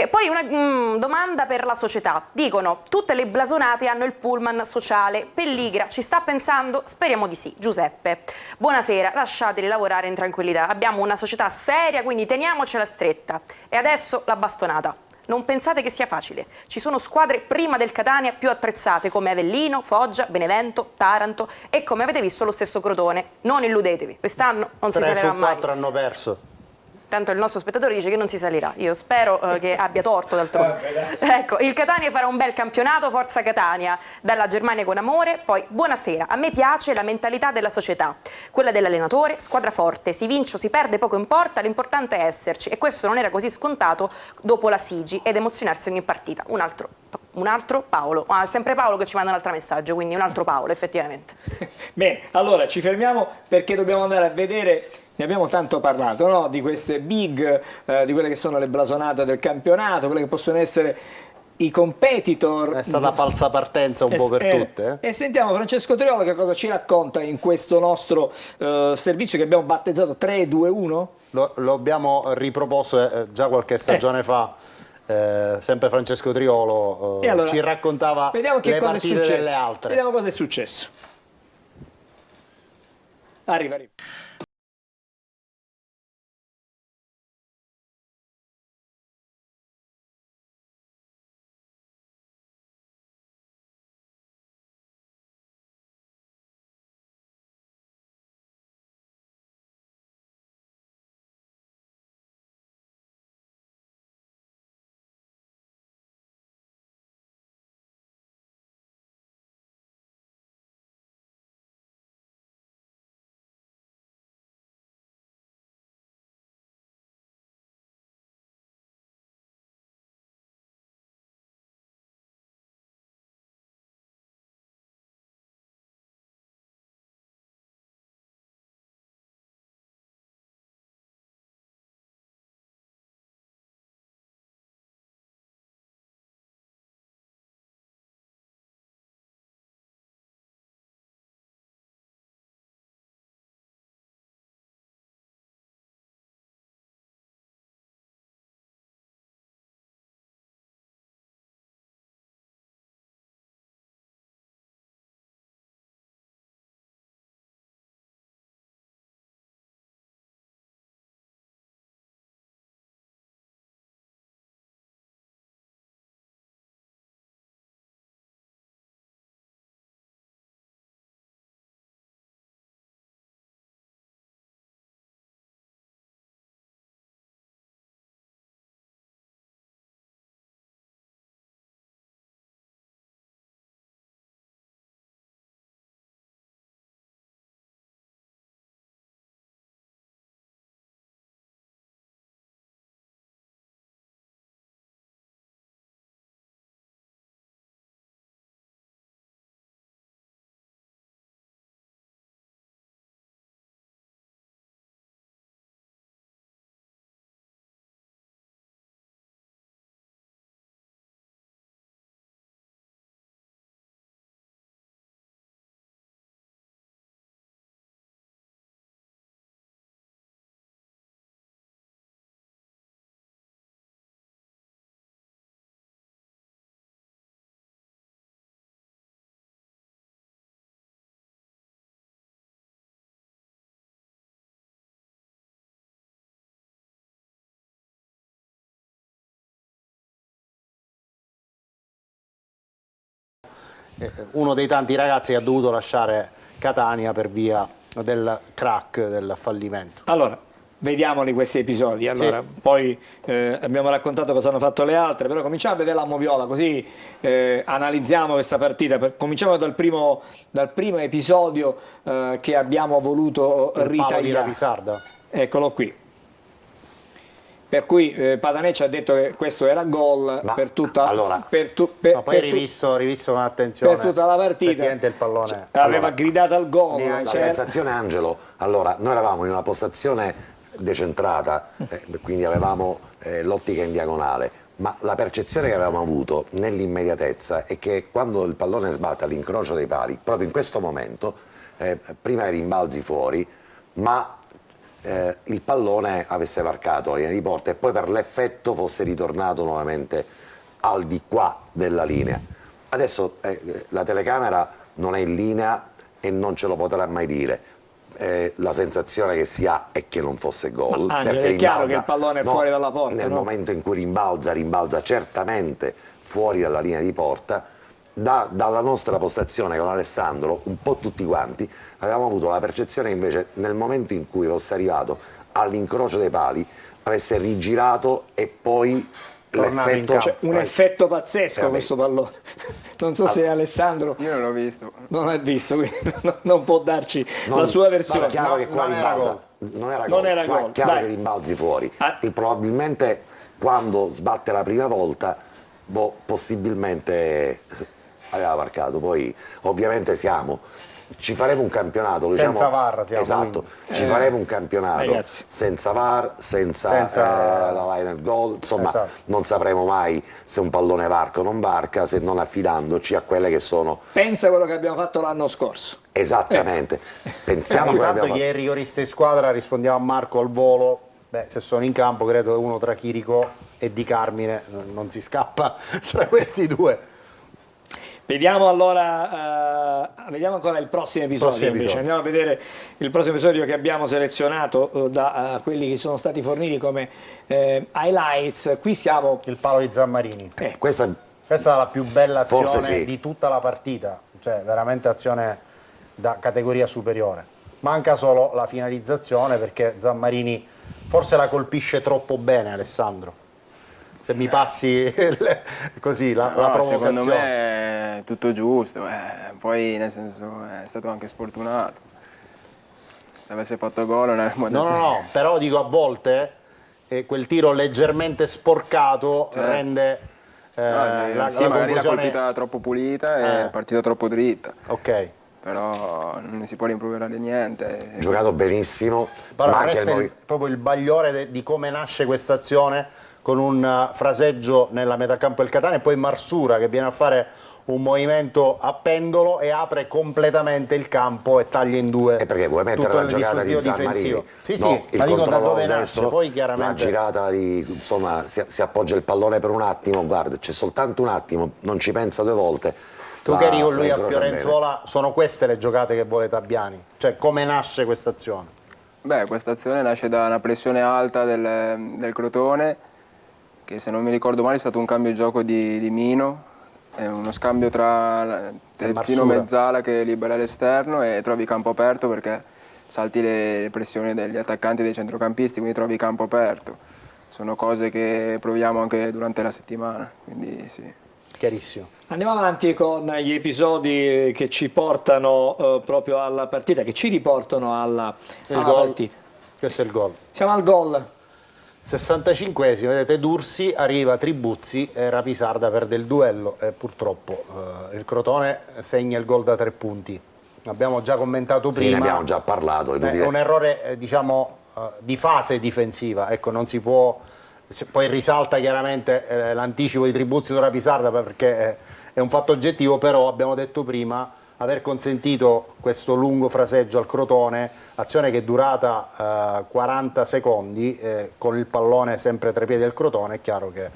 Poi una domanda per la società. Dicono, tutte le blasonate hanno il pullman sociale, Pelligra ci sta pensando? Speriamo di sì. Giuseppe, buonasera, lasciateli lavorare in tranquillità, abbiamo una società seria, quindi teniamocela stretta. E adesso la bastonata. Non pensate che sia facile. Ci sono squadre prima del Catania più attrezzate come Avellino, Foggia, Benevento, Taranto e, come avete visto, lo stesso Crotone. Non illudetevi, quest'anno non si salirà 3 su mai. 4 hanno perso. Tanto il nostro spettatore dice che non si salirà. Io spero che abbia torto d'altronde. Ecco, il Catania farà un bel campionato, forza Catania, dalla Germania con amore. Poi, buonasera, a me piace la mentalità della società, quella dell'allenatore, squadra forte, si vince o si perde poco importa, l'importante è esserci, e questo non era così scontato dopo la Sigi ed emozionarsi ogni partita. Un altro Paolo, sempre Paolo che ci manda un altro messaggio, quindi un altro Paolo effettivamente. Bene, allora ci fermiamo perché dobbiamo andare a vedere, ne abbiamo tanto parlato, no? Di queste big, di quelle che sono le blasonate del campionato, quelle che possono essere i competitor. È stata falsa partenza un po' per tutte. E sentiamo Francesco Triolo che cosa ci racconta in questo nostro servizio che abbiamo battezzato 3-2-1. Lo abbiamo riproposto già qualche stagione fa. Sempre Francesco Triolo allora, ci raccontava le partite delle altre. Vediamo cosa è successo. Arriva. uno dei tanti ragazzi che ha dovuto lasciare Catania per via del crack, del fallimento. Allora, vediamoli questi episodi. Allora, poi abbiamo raccontato cosa hanno fatto le altre, però cominciamo a vedere la Moviola, così analizziamo questa partita. Cominciamo dal primo episodio che abbiamo voluto Il palo di ritagliare. Rapisarda. Eccolo qui. Per cui Patanè ci ha detto che questo era gol per tutta poi rivisto con attenzione, per tutta la partita. effettivamente il pallone Aveva gridato al gol. La sensazione, Angelo, allora noi eravamo in una postazione decentrata, quindi avevamo l'ottica in diagonale, ma la percezione che avevamo avuto nell'immediatezza è che quando il pallone sbatte all'incrocio dei pali, proprio in questo momento, prima rimbalzi fuori, ma il pallone avesse varcato la linea di porta e poi per l'effetto fosse ritornato nuovamente al di qua della linea. Adesso la telecamera non è in linea e non ce lo potrà mai dire. La sensazione che si ha è che non fosse gol. Angelo, perché è chiaro che il pallone è fuori dalla porta. Nel momento in cui rimbalza certamente fuori dalla linea di porta. Dalla nostra postazione con Alessandro, un po' tutti quanti, avevamo avuto la percezione che invece nel momento in cui fosse arrivato all'incrocio dei pali avesse rigirato e poi l'effetto... Cioè, un effetto pazzesco questo pallone. Non so se Alessandro... Io non l'ho visto. Non l'ha visto, quindi non può darci la sua versione. È chiaro che qua rimbalza. Non era gol. È chiaro che rimbalzi fuori. Probabilmente quando sbatte la prima volta, possibilmente aveva marcato. Poi ovviamente ci faremo un campionato, lo senza diciamo, VAR esatto, ci faremo un campionato ragazzi, senza VAR, senza la line and goal, insomma non sapremo mai se un pallone varca o non varca se non affidandoci a quelle che sono... Pensa a quello che abbiamo fatto l'anno scorso. Esattamente, pensiamo che tanto chi è il rigorista in squadra, rispondiamo a Marco al volo. Se sono in campo credo uno tra Chirico e Di Carmine, non si scappa tra questi due. Vediamo allora, vediamo ancora il prossimo episodio. Invece andiamo a vedere il prossimo episodio che abbiamo selezionato da quelli che sono stati forniti come highlights. Qui siamo... Il palo di Zammarini. Questa è la più bella azione sì, di tutta la partita, cioè veramente azione da categoria superiore. Manca solo la finalizzazione perché Zammarini forse la colpisce troppo bene, Alessandro. Se mi passi così la provocazione. Secondo me è tutto giusto, poi nel senso è stato anche sfortunato. Se avesse fatto gol non avremmo detto... No, però dico a volte quel tiro leggermente sporcato rende magari la colpita troppo pulita e è partita troppo dritta. Ok. Però non si può rimproverare niente. Giocato benissimo, però ma anche noi... proprio il bagliore di come nasce questa azione, con un fraseggio nella metà campo del Catania e poi Marsura che viene a fare un movimento a pendolo e apre completamente il campo e taglia in due. E perché vuoi mettere la giocata di Zammarini? Sì, no, il ma dico da dove destro, nasce, poi chiaramente... La girata insomma, si appoggia il pallone per un attimo, guarda, c'è soltanto un attimo, non ci pensa due volte. Tu che eri con lui a Fiorenzuola, sono queste le giocate che vuole Tabbiani? Cioè, come nasce questa azione? Questa azione nasce da una pressione alta del Crotone, che se non mi ricordo male è stato un cambio gioco di Mino, è uno scambio tra terzino mezzala che libera l'esterno e trovi campo aperto perché salti le pressioni degli attaccanti e dei centrocampisti, quindi trovi campo aperto. Sono cose che proviamo anche durante la settimana, quindi sì. Chiarissimo. Andiamo avanti con gli episodi che ci portano proprio alla partita, che ci riportano alla partita. Questo è il gol. Siamo al gol. 65esimo, vedete D'Ursi, arriva Tribuzzi e Rapisarda perde il duello e purtroppo il Crotone segna il gol da 3 punti. Abbiamo già commentato prima. Ne abbiamo già parlato. È un errore diciamo di fase difensiva, ecco, non si può... Poi risalta chiaramente l'anticipo di Tribuzzi su Rapisarda perché è un fatto oggettivo, però abbiamo detto prima aver consentito questo lungo fraseggio al Crotone, azione che è durata 40 secondi con il pallone sempre tra i piedi del Crotone. È chiaro che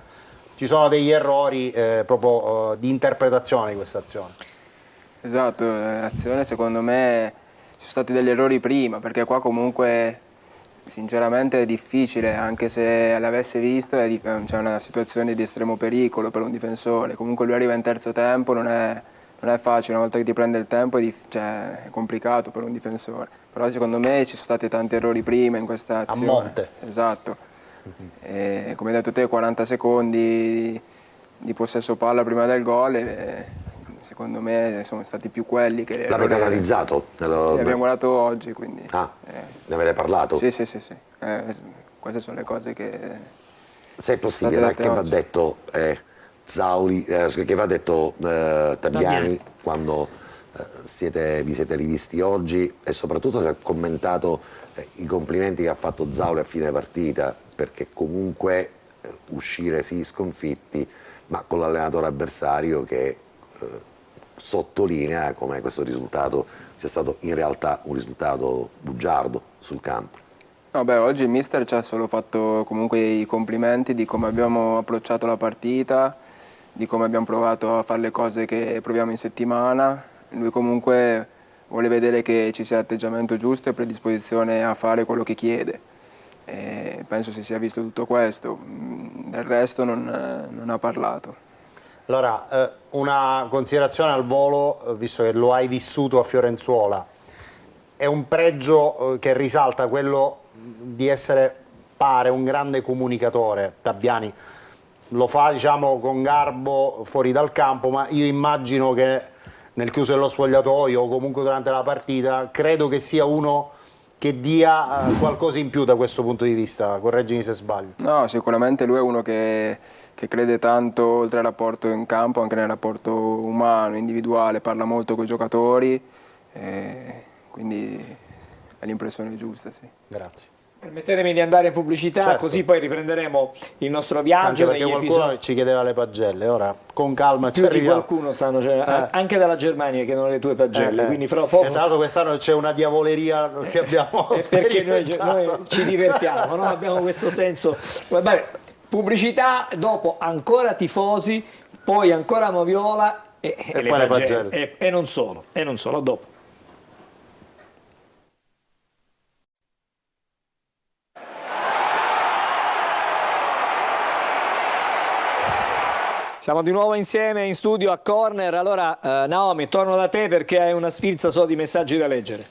ci sono degli errori proprio di interpretazione di questa azione. Esatto, l'azione secondo me ci sono stati degli errori prima, perché qua comunque sinceramente è difficile, anche se l'avesse visto c'è una situazione di estremo pericolo per un difensore. Comunque lui arriva in terzo tempo, non è non è facile, una volta che ti prende il tempo è complicato per un difensore. Però secondo me ci sono stati tanti errori prima in questa azione. A monte. Esatto. E, come hai detto te, 40 secondi di possesso palla prima del gol e secondo me sono stati più quelli che... L'avete analizzato? Sì, abbiamo guardato oggi, quindi... Ne avete parlato? Sì. Queste sono le cose che... Se è possibile, che va detto che va detto Tabiani quando vi siete rivisti oggi, e soprattutto se ha commentato i complimenti che ha fatto Zauli a fine partita, perché comunque uscire sì sconfitti, ma con l'allenatore avversario che sottolinea come questo risultato sia stato in realtà un risultato bugiardo sul campo. Oggi il mister ci ha solo fatto comunque i complimenti di come abbiamo approcciato la partita, di come abbiamo provato a fare le cose che proviamo in settimana. Lui comunque vuole vedere che ci sia l'atteggiamento giusto e predisposizione a fare quello che chiede. E penso si sia visto tutto questo, del resto non ha parlato. Allora, una considerazione al volo, visto che lo hai vissuto a Fiorenzuola, è un pregio che risalta quello di essere, pare, un grande comunicatore. Tabiani lo fa, diciamo, con garbo fuori dal campo, ma io immagino che nel chiuso dello spogliatoio o comunque durante la partita, credo che sia uno che dia qualcosa in più da questo punto di vista, correggimi se sbaglio. No, sicuramente lui è uno che crede tanto, oltre al rapporto in campo, anche nel rapporto umano, individuale, parla molto con i giocatori, quindi è l'impressione giusta, sì. Grazie. Permettetemi di andare in pubblicità, certo, così poi riprenderemo il nostro viaggio. Anche perché qualcuno ci chiedeva le pagelle, ora con calma ci più di arriviamo. qualcuno stanno, anche dalla Germania che non ha le tue pagelle, quindi fra poco... E tra l'altro quest'anno c'è una diavoleria che abbiamo perché noi ci divertiamo, no? Abbiamo questo senso. Vabbè, pubblicità, dopo ancora tifosi, poi ancora Moviola e poi le pagelle. E non solo, dopo. Siamo di nuovo insieme in studio a Corner. Allora Naomi, torno da te perché hai una sfilza di messaggi da leggere.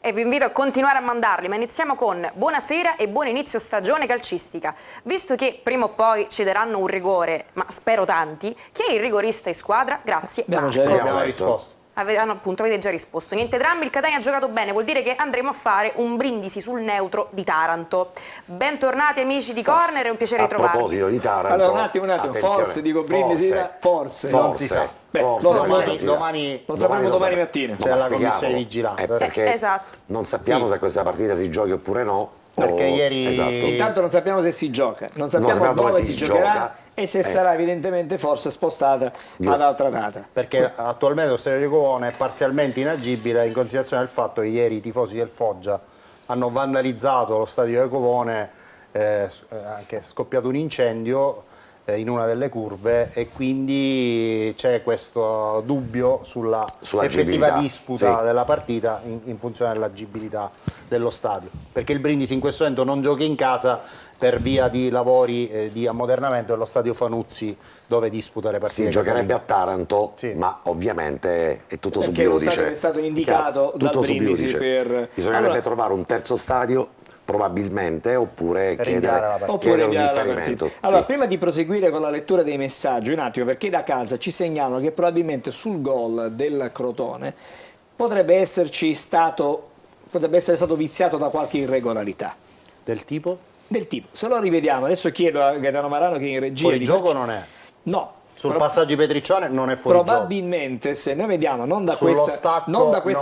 E vi invito a continuare a mandarli, ma iniziamo con buonasera e buon inizio stagione calcistica. Visto che prima o poi ci daranno un rigore, ma spero tanti, chi è il rigorista in squadra? Grazie, Marco. Abbiamo risposto. Avete già risposto. Niente drammi, il Catania ha giocato bene, vuol dire che andremo a fare un brindisi sul neutro di Taranto. Bentornati amici di Corner, è un piacere ritrovarvi. A proposito di Taranto, allora un attimo, forse dico brindisi, forse. Non si sa. Domani lo sapremo domani mattina. C'è la commissione di vigilanza. Perché esatto. non sappiamo se questa partita si giochi oppure no. Perché ieri... Esatto. Intanto non sappiamo se si gioca, non sappiamo dove si giocherà e se sarà evidentemente forse spostata ad altra data. Perché attualmente lo stadio di Ecovone è parzialmente inagibile in considerazione del fatto che ieri i tifosi del Foggia hanno vandalizzato lo stadio di Ecovone, anche è scoppiato un incendio in una delle curve e quindi c'è questo dubbio sulla effettiva disputa della partita in funzione dell'agibilità dello stadio, perché il Brindisi in questo momento non gioca in casa per via di lavori di ammodernamento dello stadio Fanuzzi dove disputa le partite. Si giocherebbe a Taranto, ma ovviamente è tutto perché subito lo è stato indicato dal Brindisi per... Bisognerebbe trovare un terzo stadio probabilmente, oppure chiedere un differimento. Allora, prima di proseguire con la lettura dei messaggi, un attimo, perché da casa ci segnalano che probabilmente sul gol del Crotone potrebbe essere stato viziato da qualche irregolarità. Del tipo? Del tipo. Se lo rivediamo, adesso chiedo a Gaetano Marano che in regia... Fuori gioco non è? No. Sul passaggio di Petriccione non è fuori probabilmente gioco. Se noi vediamo non da questa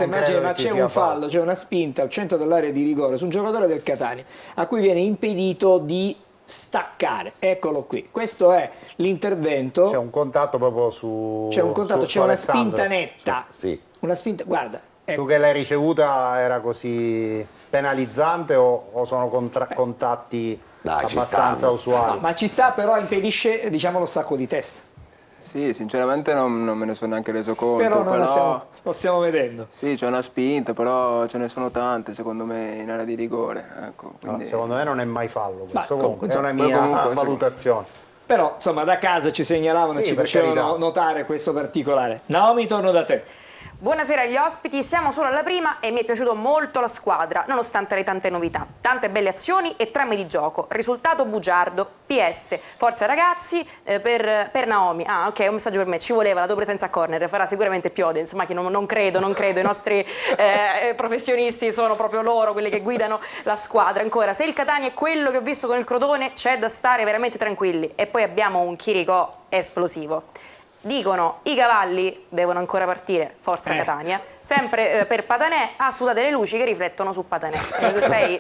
immagine, ma c'è un fallo, c'è una spinta al centro dell'area di rigore su un giocatore del Catania a cui viene impedito di staccare. Eccolo qui, questo è l'intervento. C'è un contatto proprio su... C'è un contatto, c'è una spinta netta. Sì. Una spinta, guarda. Tu che l'hai ricevuta era così penalizzante o sono contatti abbastanza usuali? No, ma ci sta, però impedisce, diciamo, lo stacco di testa. Sì, sinceramente non me ne sono neanche reso conto. Però lo stiamo vedendo. Sì, c'è una spinta, però ce ne sono tante secondo me in area di rigore. Ecco, quindi... Secondo me non è mai fallo questo, comunque, è una mia valutazione. però insomma da casa ci segnalavano e Sì, ci per facevano carità. notare questo particolare. Naomi, torno da te. Buonasera agli ospiti, siamo solo alla prima e mi è piaciuto molto la squadra, nonostante le tante novità, tante belle azioni e trame di gioco. Risultato bugiardo, PS, forza ragazzi, per Naomi. Ah, ok, un messaggio per me, ci voleva la tua presenza a corner, farà sicuramente più audience, ma che non credo, i nostri professionisti sono proprio loro quelli che guidano la squadra. Ancora, se il Catania è quello che ho visto con il Crotone, c'è da stare veramente tranquilli. E poi abbiamo un Chirico esplosivo. Dicono i cavalli devono ancora partire, forza Catania, sempre per Patanè, sudate le luci che riflettono su Patanè. Sei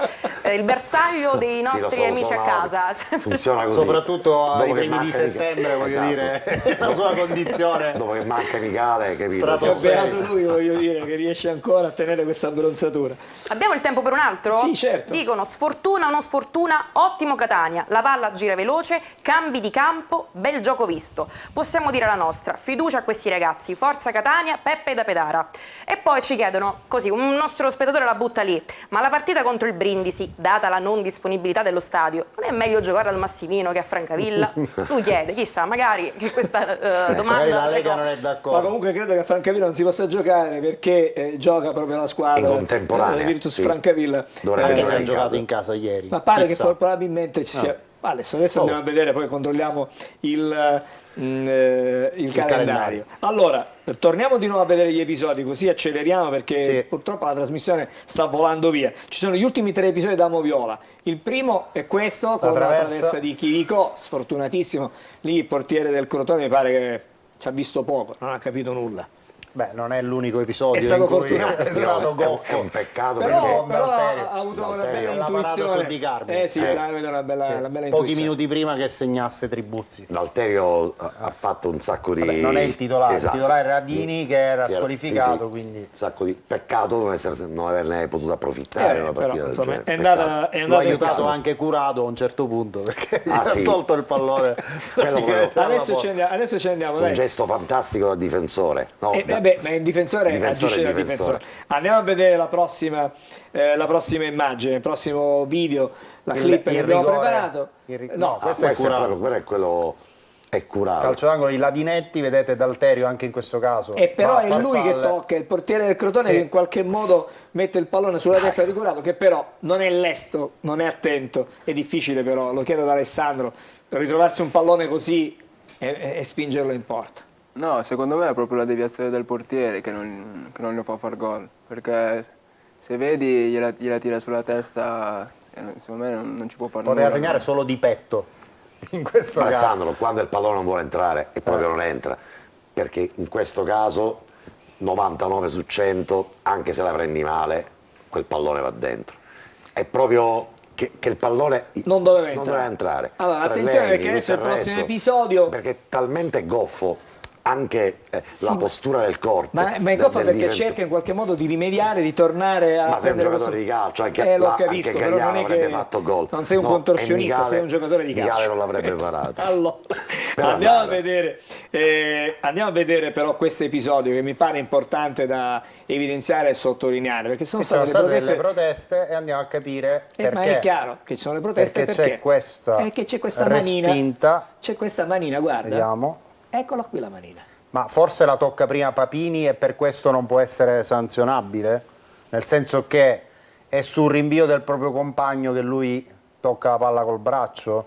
il bersaglio dei nostri amici a casa. Funziona così. Soprattutto ai Dopo che primi di manca settembre, voglio esatto. dire, la sua condizione. Dopo che manca Michele, capito? Stratosferica. Beato lui, voglio dire, che riesce ancora a tenere questa abbronzatura. Abbiamo il tempo per un altro? Sì, certo. Dicono sfortuna o non sfortuna, ottimo Catania, la palla gira veloce, cambi di campo, bel gioco visto. Possiamo dire la nostra, fiducia a questi ragazzi, forza Catania, Peppe da Pedara. E poi ci chiedono, così, un nostro spettatore la butta lì, ma la partita contro il Brindisi, data la non disponibilità dello stadio, non è meglio giocare al Massimino che a Francavilla? Lui chiede, chissà, magari che questa domanda... Magari la Lega non è Ma d'accordo. comunque credo che a Francavilla non si possa giocare perché gioca proprio la squadra In contemporanea, Virtus sì. Francavilla. Dovrebbe Anche se giocare ha in giocato casa. in casa ieri. Ma pare Chissà. che probabilmente ci sia. Adesso andiamo a vedere, poi controlliamo il calendario. Allora, torniamo di nuovo a vedere gli episodi, così acceleriamo perché Sì. purtroppo la trasmissione sta volando via. Ci sono gli ultimi 3 episodi da Moviola. Il primo è questo, con la traversa di Chirico, sfortunatissimo. Lì il portiere del Crotone mi pare che ci ha visto poco, non ha capito nulla. Beh, non è l'unico episodio È stato in cui fortunato. è stato È goffo. un peccato Però, perché ha avuto una bella l'ha parato intuizione. su Di Carmi. Sì, una bella Pochi intuizione. minuti prima che segnasse Tribuzzi. Valterio ha fatto un sacco di... Vabbè, non è il titolare, Esatto. il titolare Radini che era Sì, squalificato, sì. quindi... Un sacco di... Peccato non averne potuto approfittare una Però, partita del insomma, genere. è Peccato. andata L'ha in aiutato questo. anche Curato a un certo punto perché gli ha sì. tolto il pallone. praticamente dalla Adesso porta. ci andiamo, Un dai. gesto fantastico da difensore. No, Vabbè, ma il difensore agisce da difensore. difensore. Andiamo a vedere la prossima immagine, il prossimo video, la clip che abbiamo rigore- preparato. no, questo è questo Curato. quello è quello... È curato. Calcio d'angolo, i Ladinetti, vedete Dalterio anche in questo caso. E però va a è far lui che falle. tocca, il portiere del Crotone Sì. che in qualche modo mette il pallone sulla testa di Curato, che però non è lesto, non è attento, è difficile però, lo chiedo ad Alessandro, per ritrovarsi un pallone così e spingerlo in porta. No, secondo me è proprio la deviazione del portiere che non lo fa far gol, perché se vedi gliela tira sulla testa, secondo me non ci può fare nulla. Poteva segnare solo di petto in questo caso. Alessandro, quando il pallone non vuole entrare e proprio non entra, perché in questo caso 99 su 100, anche se la prendi male, quel pallone va dentro. È proprio che il pallone Non doveva entrare. Allora, Tra attenzione Lenny, perché adesso tutto il il prossimo resto, episodio... perché è talmente goffo anche la ma- postura del corpo. Ma è del goffa perché difensore. cerca in qualche modo di rimediare, di tornare a Ma sei un prendere giocatore questo- di calcio, anche, lo anche capisco, però Gagliano non è avrebbe che fatto gol. non sei un No, contorsionista, e Micale- sei un giocatore di calcio. Micale non l'avrebbe parato. Allora, Per andiamo a andare. vedere però questo episodio che mi pare importante da evidenziare e sottolineare, perché sono Ci sono state state le delle proteste e andiamo a capire perché. ma è chiaro che ci sono le proteste Perché c'è questa Perché c'è questa manina. respinta. C'è questa manina, guarda. Vediamo. Eccola qui la manina. Ma forse la tocca prima Papini e per questo non può essere sanzionabile? Nel senso che è sul rinvio del proprio compagno che lui tocca la palla col braccio?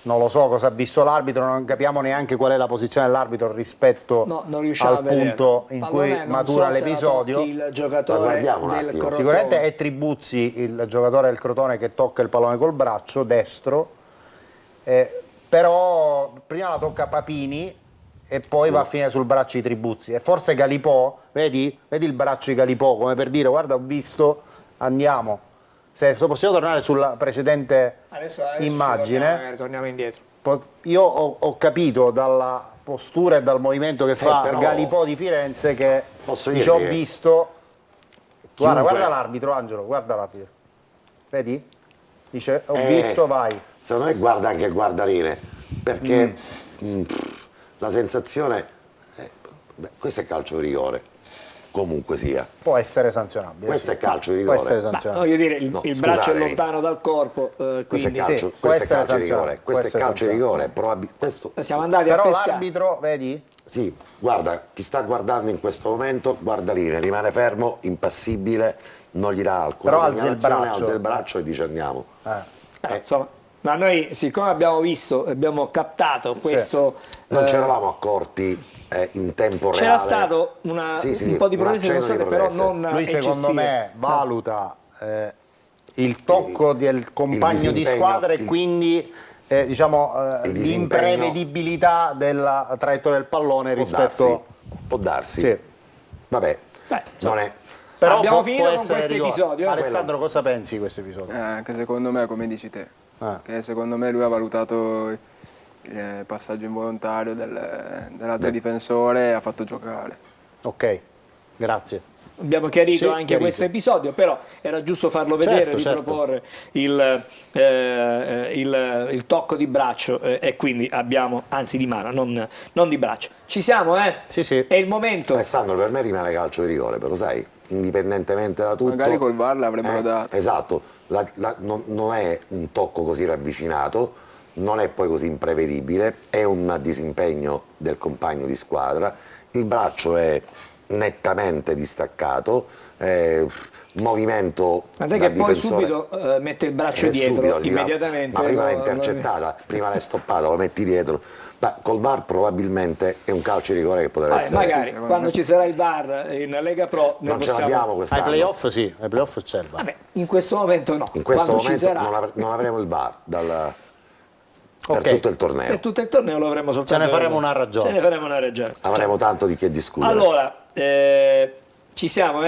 Non lo so cosa ha visto l'arbitro, non capiamo neanche qual è la posizione dell'arbitro rispetto No, non riusciamo a al vedere. punto in Pallone, cui non matura so se la l'episodio. tocchi il giocatore guardiamo un del attimo. Crotone. Sicuramente è Tribuzzi, il giocatore del Crotone, che tocca il pallone col braccio destro, però prima la tocca Papini e poi va a finire sul braccio di Tribuzzi. E forse Galipò, vedi il braccio di Galipò, come per dire guarda ho visto, andiamo. Se possiamo tornare sulla precedente Adesso immagine, torniamo indietro. io ho capito dalla postura e dal movimento che fa però Galipò di Firenze che posso dice, dirti ho che visto. chiunque- Guarda l'arbitro, Angelo, guarda l'arbitro. Vedi? Dice ho visto, vai. Secondo me guarda anche il guardaline, perché la sensazione... questo è calcio di rigore. comunque sia. Può essere sanzionabile. Questo è calcio di Può rigore. essere Ma sanzionabile. voglio dire, il braccio è scusatemi. lontano dal corpo, Questo è quindi calcio, può questo è essere calcio di rigore. sanzionato, Questo è può calcio di essere rigore. Questo, siamo andati a Però pescare. l'arbitro, vedi? sì, guarda, chi sta guardando in questo momento, guarda lì, rimane fermo, impassibile, non gli dà alcuna Però alza il segnalazione, braccio. alza il braccio e dice andiamo. Insomma, ma noi, siccome abbiamo visto, abbiamo captato questo... Non ci eravamo accorti in tempo reale. C'era stato un po' di progresso, accenno di però progresso. non Lui secondo eccessivo. me valuta il tocco del compagno di disimpegno, squadra e quindi diciamo il disimpegno. l'imprevedibilità della traiettoria del pallone rispetto... Può darsi. Sì. Vabbè, non è... Però Abbiamo può finito con essere questo rigore. episodio. Alessandro, cosa pensi di questo episodio? Anche secondo me, come dici te, che secondo me lui ha valutato il passaggio involontario dell'altro difensore e ha fatto giocare. Ok, grazie. Abbiamo chiarito Sì, anche chiarito. questo episodio, però era giusto farlo vedere, Certo, riproporre il tocco di braccio e quindi abbiamo, anzi di mano, non di braccio. Ci siamo, Sì, sì. È il momento. Alessandro, per me rimane calcio di rigore, però sai, indipendentemente da tutto... Magari col VAR l'avrebbero dato. Esatto, non è un tocco così ravvicinato, non è poi così imprevedibile, è un disimpegno del compagno di squadra, il braccio è nettamente distaccato, movimento Guarda da che poi difensore. subito mette il braccio dietro, Subito, sì, immediatamente. ma prima l'hai lo- intercettata, prima l'hai stoppata, lo metti dietro. Ma col VAR probabilmente è un calcio di rigore che poteva essere. magari quando ci sarà il VAR in Lega Pro ne Non ce possiamo... l'abbiamo Ai quest'anno. playoff sì, ai playoff c'è il VAR. Vabbè, in questo momento no. In questo Quando momento ci sarà, non avremo il VAR per Ok. tutto il torneo. per tutto il torneo lo avremo soltanto. Ce ne faremo una ragione. Ce ne faremo una ragione. Avremo tanto di che discutere. Allora, ci siamo,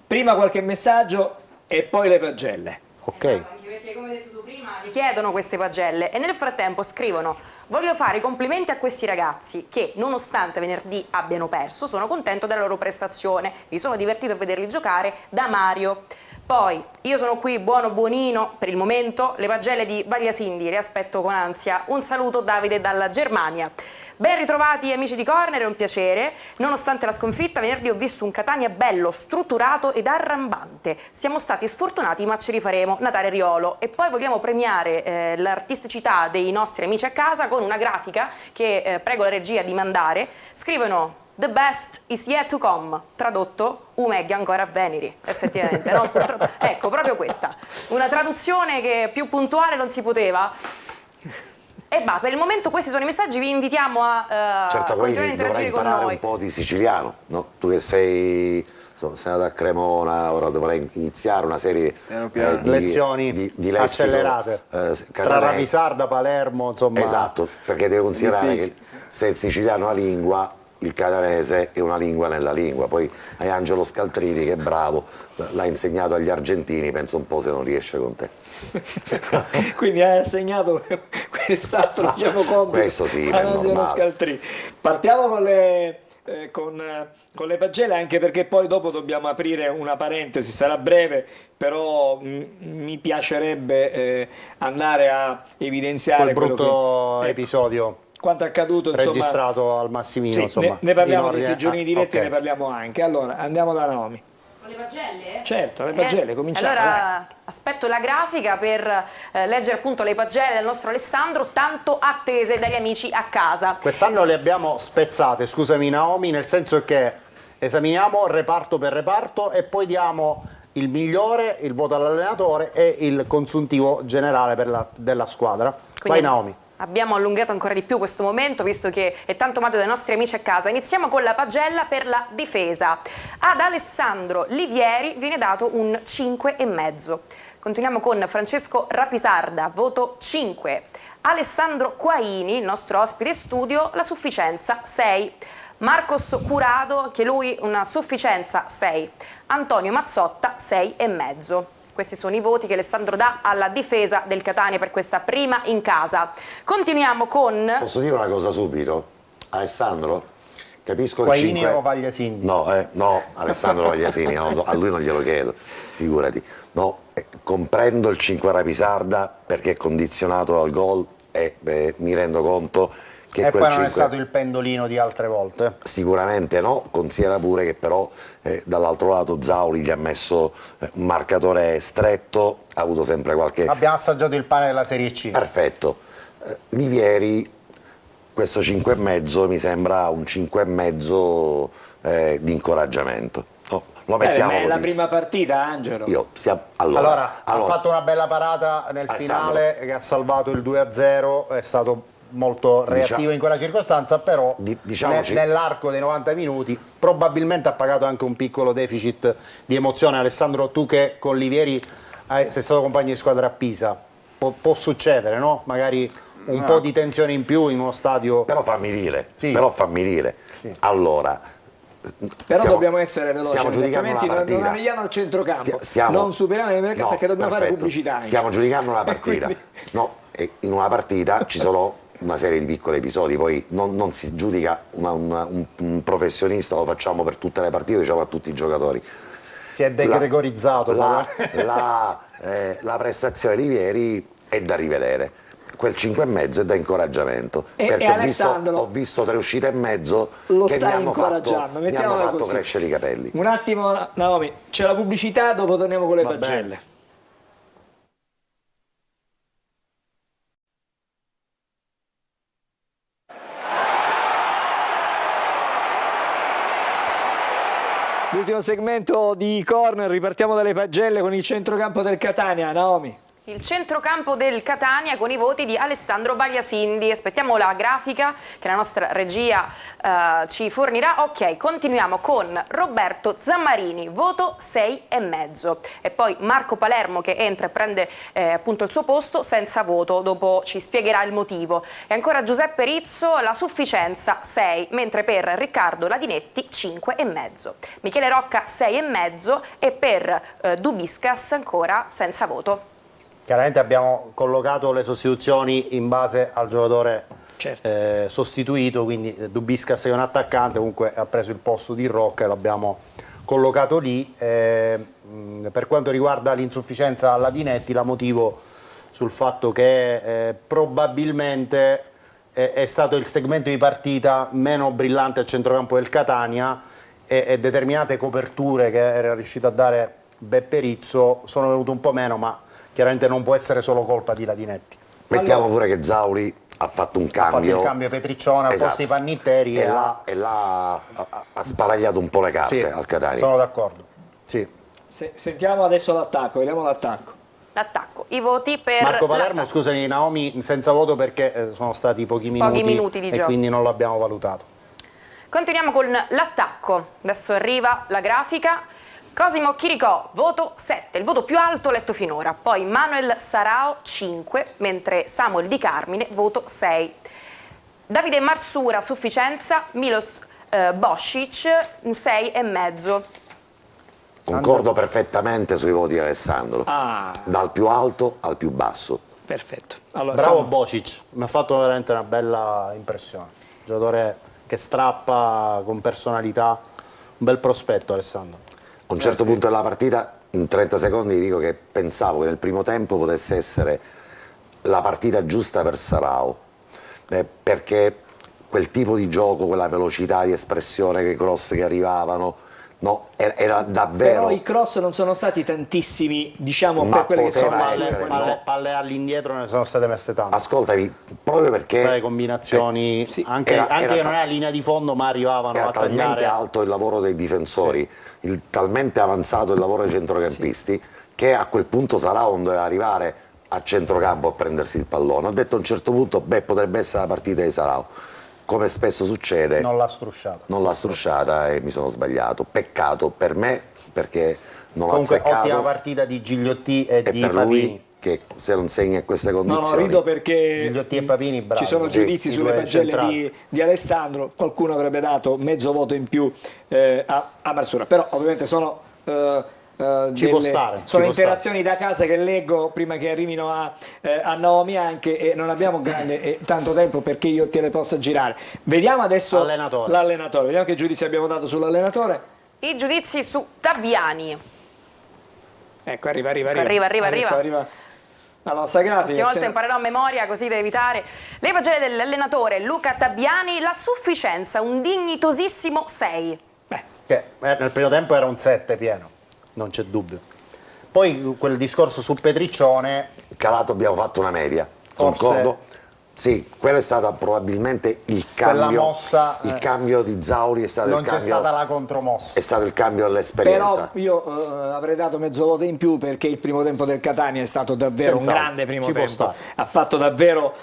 Prima qualche messaggio e poi le pagelle. Ok. Anche perché, come hai detto tu prima, gli chiedono queste pagelle e nel frattempo scrivono: voglio fare i complimenti a questi ragazzi che, nonostante venerdì abbiano perso, sono contento della loro prestazione, mi sono divertito a vederli giocare, da Mario. Poi, io sono qui buonino per il momento, le pagelle di Vagliasindi le aspetto con ansia. Un saluto Davide dalla Germania. Ben ritrovati amici di Corner, è un piacere. Nonostante la sconfitta, venerdì ho visto un Catania bello, strutturato ed arrambante. Siamo stati sfortunati ma ci rifaremo, Natale Riolo. E poi vogliamo premiare l'artisticità dei nostri amici a casa con una grafica che prego la regia di mandare. Scrivono: The best is yet to come, tradotto, meglio ancora a venire, effettivamente, no? Ecco, proprio questa, una traduzione che più puntuale non si poteva. E per il momento questi sono i messaggi, vi invitiamo a certo, continuare a poi interagire dovrai con imparare noi. un po' di siciliano, no? Tu che sei andato a Cremona, ora dovrai iniziare una serie di lezioni di lessico, accelerate tra catanese. Ravisarda, Palermo, insomma. Esatto, perché devi considerare Difficile. che se il siciliano è una lingua, il catanese è una lingua nella lingua. Poi hai Angelo Scaltrini che è bravo, l'ha insegnato agli argentini, penso un po' se non riesce con te. Quindi hai assegnato quest'altro compito questo sì, a è Angelo normale. Scaltrini. Partiamo con le pagelle, anche perché poi dopo dobbiamo aprire una parentesi, sarà breve, però mi piacerebbe andare a evidenziare Quel brutto che, episodio quanto accaduto, insomma, registrato al Massimino, sì, insomma, ne parliamo in dei ordine- seggiolini diretti, ok. ne parliamo anche. Allora andiamo da Naomi. Con le pagelle? Certo, le pagelle, cominciamo. Allora aspetto la grafica per leggere appunto le pagelle del nostro Alessandro, tanto attese dagli amici a casa. Quest'anno le abbiamo spezzate, scusami Naomi, nel senso che esaminiamo reparto per reparto e poi diamo il migliore, il voto all'allenatore e il consuntivo generale della squadra. Quindi Vai Naomi. abbiamo allungato ancora di più questo momento, visto che è tanto amato dai nostri amici a casa. Iniziamo con la pagella per la difesa. Ad Alessandro Livieri viene dato un 5,5. Continuiamo con Francesco Rapisarda, voto 5. Alessandro Quaini, il nostro ospite studio, la sufficienza 6. Marcos Curado, che lui una sufficienza 6. Antonio Mazzotta 6,5. Questi sono i voti che Alessandro dà alla difesa del Catania per questa prima in casa. Continuiamo con... Posso dire una cosa subito? Alessandro, capisco il Quaini 5... o Vagliasindi? No, Alessandro Vagliasini, no, a lui non glielo chiedo, figurati. No, comprendo il 5 Rapisarda perché è condizionato dal gol e mi rendo conto E poi non è stato il pendolino di altre volte? Sicuramente no, considera pure che però dall'altro lato Zauli gli ha messo un marcatore stretto, ha avuto sempre qualche... Abbiamo assaggiato il pane della Serie C. Perfetto. Livieri, questo 5,5 mi sembra un 5,5 di incoraggiamento. Lo mettiamo ma è così. la prima partita, Angelo. Allora, ha fatto una bella parata nel finale che ha salvato il 2-0, è stato molto reattivo in quella circostanza, però nell'arco dei 90 minuti probabilmente ha pagato anche un piccolo deficit di emozione. Alessandro, tu che con Livieri sei stato compagno di squadra a Pisa, può succedere, no? Magari un po' di tensione in più in uno stadio... Però fammi dire, Sì. allora... Però dobbiamo essere veloci, altrimenti non arriviamo al centrocampo, non superiamo le mercato perché dobbiamo fare pubblicità. Stiamo giudicando una partita. In una partita ci sono una serie di piccoli episodi, poi non si giudica un professionista, lo facciamo per tutte le partite, diciamo a tutti i giocatori. Si è degregorizzato. La prestazione di Vieri è da rivedere. Quel 5,5 è da incoraggiamento, perché ho visto 3 uscite e mezzo che mi hanno fatto crescere i capelli. Un attimo, Naomi, c'è la pubblicità, dopo torniamo con le pagelle. L'ultimo segmento di Corner, ripartiamo dalle pagelle con il centrocampo del Catania, Naomi. Il centrocampo del Catania con i voti di Alessandro Bagliasindi. Aspettiamo la grafica che la nostra regia ci fornirà. Ok, continuiamo con Roberto Zammarini, voto 6,5. E poi Marco Palermo che entra e prende appunto il suo posto senza voto, dopo ci spiegherà il motivo. E ancora Giuseppe Rizzo, la sufficienza 6, mentre per Riccardo Ladinetti 5,5. Michele Rocca 6,5 e per Dubiscas ancora senza voto. Chiaramente abbiamo collocato le sostituzioni in base al giocatore sostituito, quindi Dubiscas è un attaccante, comunque ha preso il posto di Rocca e l'abbiamo collocato lì. Per quanto riguarda l'insufficienza alla Dinetti, la motivo sul fatto che probabilmente è stato il segmento di partita meno brillante al centrocampo del Catania e determinate coperture che era riuscito a dare Beppe Rizzo sono venute un po' meno, ma chiaramente non può essere solo colpa di Ladinetti. Mettiamo pure che Zauli ha fatto un cambio. Ha fatto il cambio Petriccione al posto di Pannitteri e ha sparagliato un po' le carte al Catania. Sono d'accordo. Sì. Sentiamo adesso l'attacco, vediamo l'attacco. L'attacco, i voti per Marco Palermo, scusami Naomi, senza voto perché sono stati pochi minuti di e gioco, quindi non l'abbiamo valutato. Continuiamo con l'attacco, adesso arriva la grafica. Cosimo Chiricò, voto 7, il voto più alto letto finora. Poi Manuel Sarao 5, mentre Samuel Di Carmine, voto 6. Davide Marsura, sufficienza, Milos Boscic, 6,5. Concordo perfettamente sui voti di Alessandro, dal più alto al più basso. Perfetto. Allora, bravo Boscic, mi ha fatto veramente una bella impressione. Giocatore che strappa con personalità, un bel prospetto Alessandro. A un certo punto della partita, in 30 secondi, dico che pensavo che nel primo tempo potesse essere la partita giusta per Sarao, perché quel tipo di gioco, quella velocità di espressione, quei cross che arrivavano, no, era davvero... Però i cross non sono stati tantissimi, diciamo, per quelle che sono palle all'indietro ne sono state messe tante. Ascoltami, proprio perché... Sai, combinazioni, anche che non era linea di fondo, ma arrivavano a tagliare. Era talmente alto il lavoro dei difensori, talmente avanzato il lavoro dei centrocampisti, che a quel punto Sarao non doveva arrivare a centrocampo a prendersi il pallone. Ho detto a un certo punto, potrebbe essere la partita di Sarao. Come spesso succede, non l'ha strusciata. Non l'ha strusciata e mi sono sbagliato. Peccato per me, perché non l'ho azzeccato. Comunque ottima partita di Gigliotti e di per Papini. Lui, che se non segna in queste condizioni... No, rido perché Gigliotti e Papini, bravi. Ci sono giudizi sulle pagelle di Alessandro, qualcuno avrebbe dato mezzo voto in più a Marsura, però ovviamente sono... sono interazioni da casa che leggo prima che arrivino a Naomi anche, e non abbiamo tanto tempo perché io te le possa girare. Vediamo adesso l'allenatore, vediamo che giudizi abbiamo dato sull'allenatore. I giudizi su Tabiani. Ecco, arriva. la nostra La grafica. prossima volta imparerò a memoria così da evitare le pagine dell'allenatore Luca Tabbiani. La sufficienza, un dignitosissimo 6. Che nel primo tempo era un 7 pieno, non c'è dubbio. Poi quel discorso su Petriccione... Calato abbiamo fatto una media, Forse- concordo? Sì, quello è stato probabilmente il cambio. Quella mossa, il cambio di Zauli è stato non il c'è cambio. stata la contromossa. È stato il cambio all'esperienza. Però io avrei dato mezzo voto in più perché il primo tempo del Catania è stato davvero Senz'altro, un grande primo ci può tempo. stare. Ha fatto davvero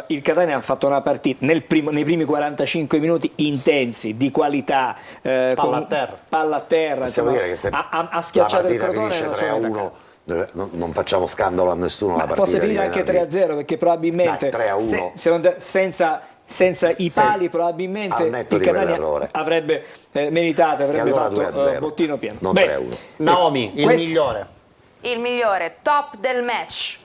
il Catania ha fatto una partita nei primi 45 minuti intensi, di qualità, palla a terra, Possiamo insomma, dire che se ha schiacciato la il partita Crotone finisce e lo 3-1, non facciamo scandalo a nessuno. ma la partita forse finire di anche venerdì. 3-0 perché probabilmente Dai, 3-1. senza i Sì, pali probabilmente al netto il di Catania quell'errore. avrebbe meritato, avrebbe allora fatto 2-0, bottino pieno. non Bene. 3-1. Naomi, il Questo- migliore. Il migliore, top del match.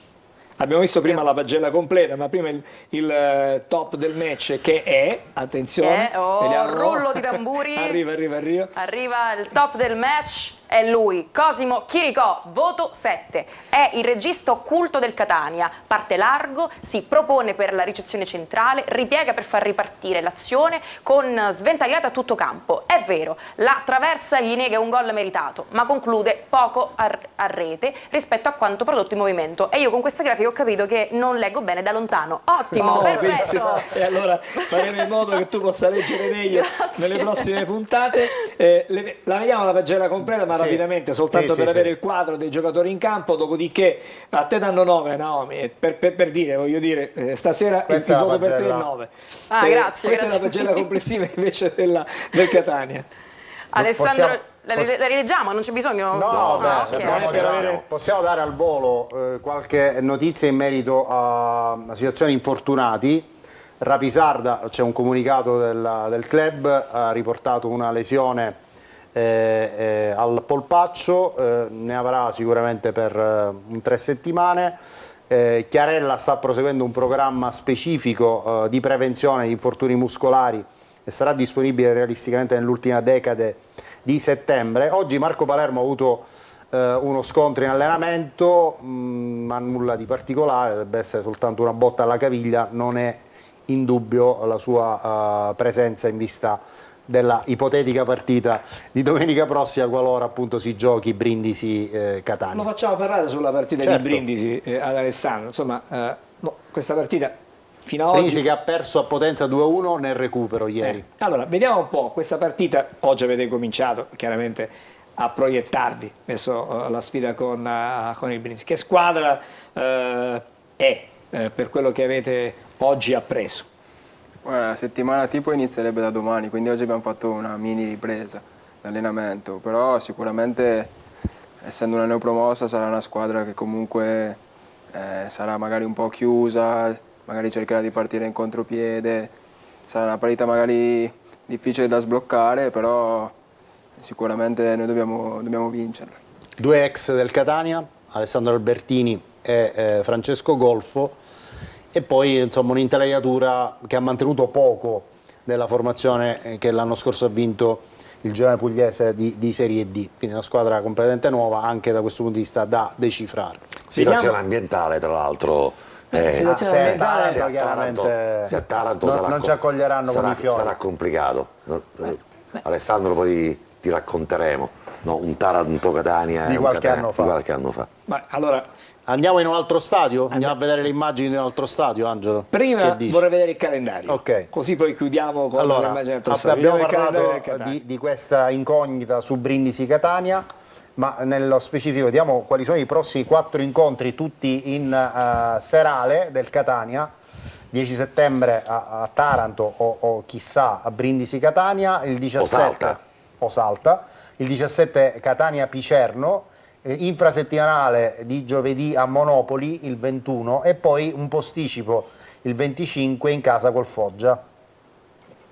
Abbiamo visto prima la pagella completa, ma prima il top del match che è, attenzione, vediamo. Rullo di tamburi. arriva. Arriva il top del match, è lui, Cosimo Chiricò, voto 7. È il regista occulto del Catania, parte largo, si propone per la ricezione centrale, ripiega per far ripartire l'azione con sventagliata a tutto campo. È vero, la traversa gli nega un gol meritato, ma conclude poco a rete rispetto a quanto prodotto in movimento. E io con questa grafica ho capito che non leggo bene da lontano. Ottimo, perfetto. E allora faremo in modo che tu possa leggere meglio nelle prossime puntate. La vediamo la pagella completa, ma Sì. rapidamente, soltanto Sì, per sì, avere sì. il quadro dei giocatori in campo. Dopodiché a te danno 9, Naomi, per dire, voglio dire, stasera Questa il è la voto per te è pagella. 9. Grazie, Questa grazie è la pagella complessiva invece del Catania. Alessandro, la rileggiamo? Non c'è bisogno? No, beh, ok. sappiamo già. Possiamo dare al volo qualche notizia in merito a situazioni infortunati. Rapisarda, c'è un comunicato del club, ha riportato una lesione al polpaccio, ne avrà sicuramente per un 3 settimane. Chiarella sta proseguendo un programma specifico di prevenzione di infortuni muscolari e sarà disponibile realisticamente nell'ultima decade di settembre. Oggi Marco Palermo ha avuto uno scontro in allenamento, ma nulla di particolare, dovrebbe essere soltanto una botta alla caviglia, non è in dubbio la sua presenza in vista della ipotetica partita di domenica prossima, qualora appunto si giochi Brindisi-Catania. Lo facciamo parlare sulla partita Certo. di Brindisi ad Alessandro. Insomma, questa partita fino a Brindisi oggi. che ha perso a Potenza 2-1 nel recupero ieri. Allora, vediamo un po' questa partita. Oggi avete cominciato chiaramente a proiettarvi verso la sfida con il Brindisi. Che squadra è per quello che avete oggi appreso? Guarda, la settimana tipo inizierebbe da domani, quindi oggi abbiamo fatto una mini ripresa d'allenamento, però sicuramente essendo una neopromossa sarà una squadra che comunque sarà magari un po' chiusa, magari cercherà di partire in contropiede, sarà una partita magari difficile da sbloccare, però sicuramente noi dobbiamo vincerla. Due ex del Catania, Alessandro Albertini e Francesco Golfo, e poi insomma un'intelaiatura che ha mantenuto poco della formazione che l'anno scorso ha vinto il Girone Pugliese di Serie D, quindi una squadra completamente nuova anche da questo punto di vista da decifrare. Situazione ambientale, tra l'altro. Situazione ambientale, se a chiaramente se a Taranto non ci accoglieranno con i fiori. sarà complicato. Alessandro, poi ti racconteremo un Taranto-Catania Di un qualche Catania anno fa. di qualche anno fa. Ma allora, Andiamo in un altro stadio? Andiamo a vedere le immagini di un altro stadio, Angelo? prima Che dici? vorrei vedere il calendario. Ok. Così poi chiudiamo con Allora, l'immagine del altro stadio. abbiamo Vediamo il calendario del parlato Catania. di questa incognita su Brindisi-Catania, ma nello specifico vediamo quali sono i prossimi 4 incontri, tutti in serale del Catania. 10 settembre a Taranto o chissà a Brindisi-Catania, il 17 o Salta, il 17 Catania-Picerno, infrasettimanale di giovedì a Monopoli il 21 e poi un posticipo il 25 in casa col Foggia.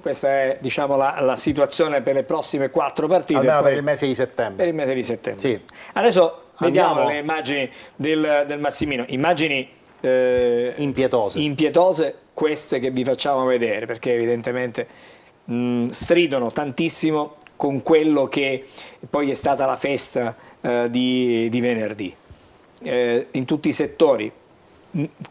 Questa è, diciamo, la situazione per le prossime 4 partite. Almeno poi per il mese di settembre. per il mese di settembre. Sì. Adesso vediamo Andiamo. le immagini del Massimino. Immagini impietose, queste che vi facciamo vedere, perché evidentemente stridono tantissimo con quello che poi è stata la festa di venerdì. In tutti i settori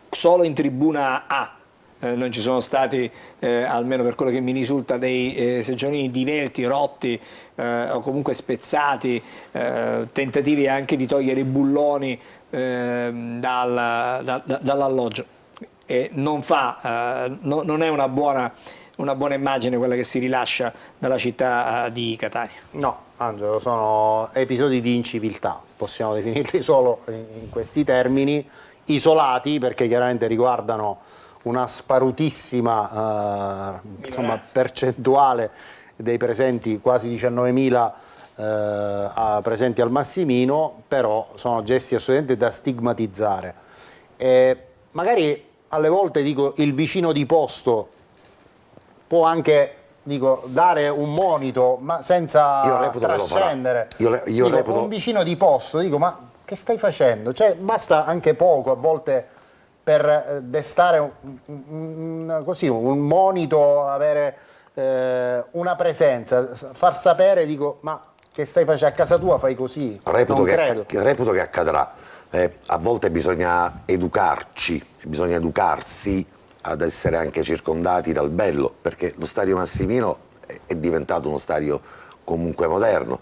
solo in tribuna A. Non ci sono stati, almeno per quello che mi risulta, dei seggiolini divelti, rotti o comunque spezzati, tentativi anche di togliere i bulloni dall'alloggio. E non è una buona immagine quella che si rilascia dalla città di Catania. No, Angelo, sono episodi di inciviltà, possiamo definirli solo in questi termini, isolati perché chiaramente riguardano una sparutissima percentuale dei presenti, quasi 19.000 presenti al Massimino, però sono gesti assolutamente da stigmatizzare. Magari alle volte dico il vicino di posto può anche dare un monito, ma senza trascendere. Io reputo un vicino di posto, ma che stai facendo? Cioè, basta anche poco a volte per destare un monito, avere una presenza, far sapere, ma che stai facendo a casa tua, fai così. Reputo che accadrà. A volte bisogna educarci, bisogna educarsi ad essere anche circondati dal bello, perché lo stadio Massimino è diventato uno stadio comunque moderno.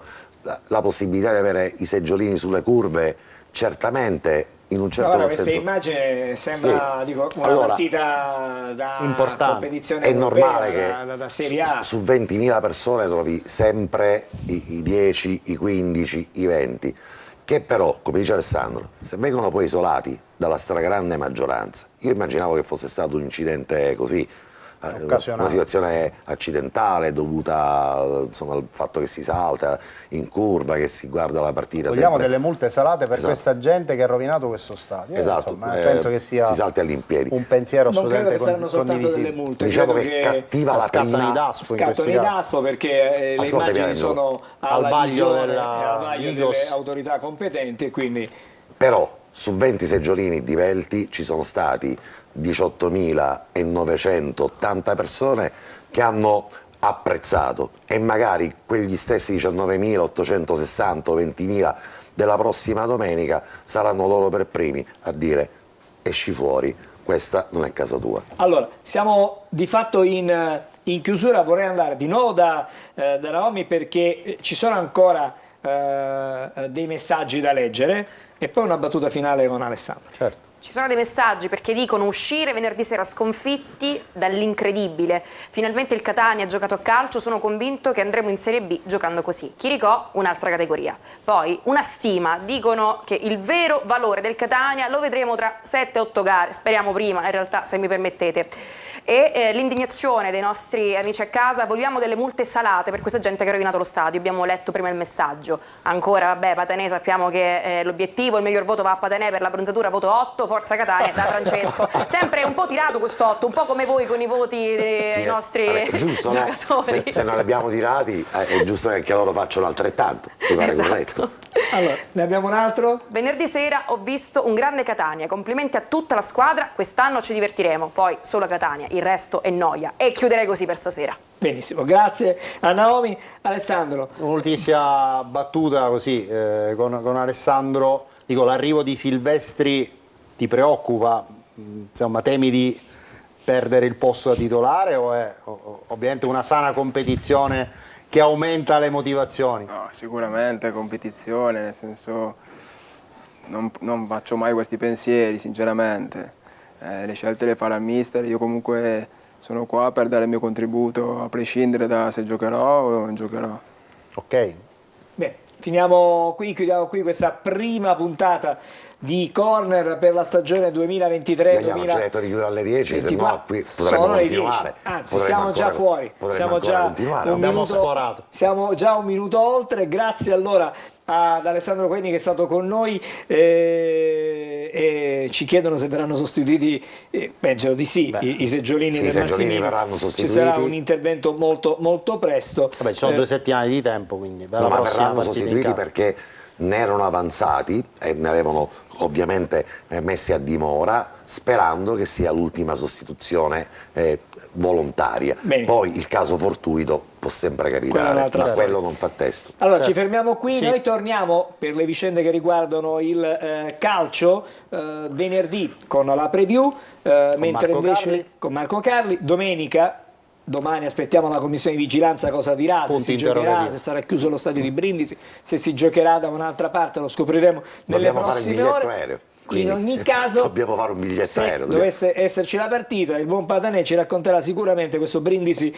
La possibilità di avere i seggiolini sulle curve, certamente in un certo senso. Questa immagine sembra una partita da importante. Competizione è europea, normale che da Serie A. Su 20.000 persone trovi sempre i 10, i 15, i 20, che però, come dice Alessandro, se vengono poi isolati dalla stragrande maggioranza, io immaginavo che fosse stato un incidente così, una situazione accidentale dovuta al fatto che si salta in curva, che si guarda la partita. Vogliamo delle multe salate per questa gente che ha rovinato questo stadio. Esatto, penso che sia si salti all'impiedi. Un pensiero assolutamente condivisibile. Non credo che saranno soltanto delle multe. Diciamo che cattiva la scattano i DASPO perché le immagini sono al vaglio delle autorità competenti e quindi... Però su 20 seggiolini divelti ci sono stati 18.980 persone che hanno apprezzato, e magari quegli stessi 19.860 o 20.000 della prossima domenica saranno loro per primi a dire: esci fuori, questa non è casa tua. Allora, siamo di fatto in chiusura, vorrei andare di nuovo da Naomi perché ci sono ancora dei messaggi da leggere e poi una battuta finale con Alessandro. Certo. Ci sono dei messaggi perché dicono: uscire venerdì sera sconfitti dall'incredibile. Finalmente il Catania ha giocato a calcio, sono convinto che andremo in Serie B giocando così. Chiricò, un'altra categoria. Poi una stima, dicono che il vero valore del Catania lo vedremo tra 7-8 gare, speriamo prima in realtà, se mi permettete. E l'indignazione dei nostri amici a casa: vogliamo delle multe salate per questa gente che ha rovinato lo stadio. Abbiamo letto prima il messaggio. Ancora, vabbè, Patanè, sappiamo che l'obiettivo, il miglior voto va a Patanè per la bronzatura, voto 8, Forza Catania, da Francesco. Sempre un po' tirato questo 8, un po' come voi con i voti dei nostri giocatori. Se non li abbiamo tirati è giusto che anche loro facciano altrettanto. Esatto. Allora, ne abbiamo un altro? Venerdì sera ho visto un grande Catania, complimenti a tutta la squadra, quest'anno ci divertiremo, poi solo Catania, il resto è noia. E chiuderei così per stasera. Benissimo, grazie a Naomi. Alessandro. Un'ultimissima battuta così con Alessandro, dico, l'arrivo di Silvestri ti preoccupa? Insomma, temi di perdere il posto da titolare o è ovviamente una sana competizione che aumenta le motivazioni? No, sicuramente competizione, nel senso non faccio mai questi pensieri, sinceramente. Le scelte le farà il mister, io comunque sono qua per dare il mio contributo a prescindere da se giocherò o non giocherò. Ok. Beh, chiudiamo qui questa prima puntata di Corner per la stagione 2023. Io non ci ho detto di chiudere alle 10, se no qui potremmo sono continuare. Anzi, siamo già fuori, siamo già un minuto oltre. Grazie allora ad Alessandro Coini che è stato con noi e ci chiedono se verranno sostituiti, penso di sì. I seggiolini del Massimino verranno sostituiti. Ci sarà un intervento molto, molto presto. Vabbè, ci sono 2 settimane di tempo, quindi verranno sostituiti perché ne erano avanzati e ne avevano ovviamente messi a dimora, sperando che sia l'ultima sostituzione volontaria. Bene. Poi il caso fortuito può sempre capitare, ma quello non fa testo. Allora ci fermiamo qui, Sì. noi torniamo per le vicende che riguardano il calcio venerdì con la preview, mentre Marco invece Carli. con Marco Carli, domani aspettiamo la commissione di vigilanza cosa dirà, se Punti si giocherà, interrogativi. se sarà chiuso lo stadio di Brindisi, se si giocherà da un'altra parte lo scopriremo nelle Dobbiamo fare il prossime biglietto ore. aereo. In Quindi, ogni caso, dobbiamo fare un biglietto se aereo. dovesse esserci la partita, il buon Patanè ci racconterà sicuramente questo Brindisi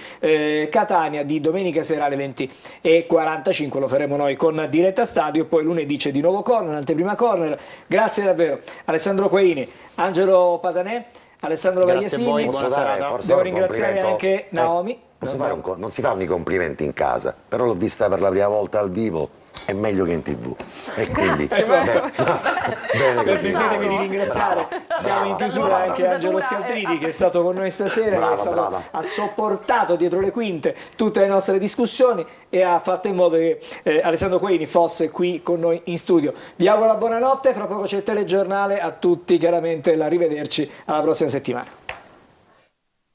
Catania di domenica sera alle 20:45. Lo faremo noi con diretta stadio. Poi lunedì c'è di nuovo corner, anteprima corner. Grazie davvero Alessandro Quaini, Angelo Patanè, Alessandro Grazie a voi, Vagliasini. buona Posso dare serata. forse Devo un ringraziare complimento? anche Naomi. Non si fanno i complimenti in casa, però l'ho vista per la prima volta al vivo, è meglio che in TV. E quindi, bene Permettetemi di ringraziare, siamo in chiusura anche Angelo Scaltrini che è stato con noi stasera, che è stato, ha sopportato dietro le quinte tutte le nostre discussioni e ha fatto in modo che Alessandro Quaini fosse qui con noi in studio. Vi auguro la buonanotte, fra poco c'è il telegiornale, a tutti chiaramente l'arrivederci alla prossima settimana.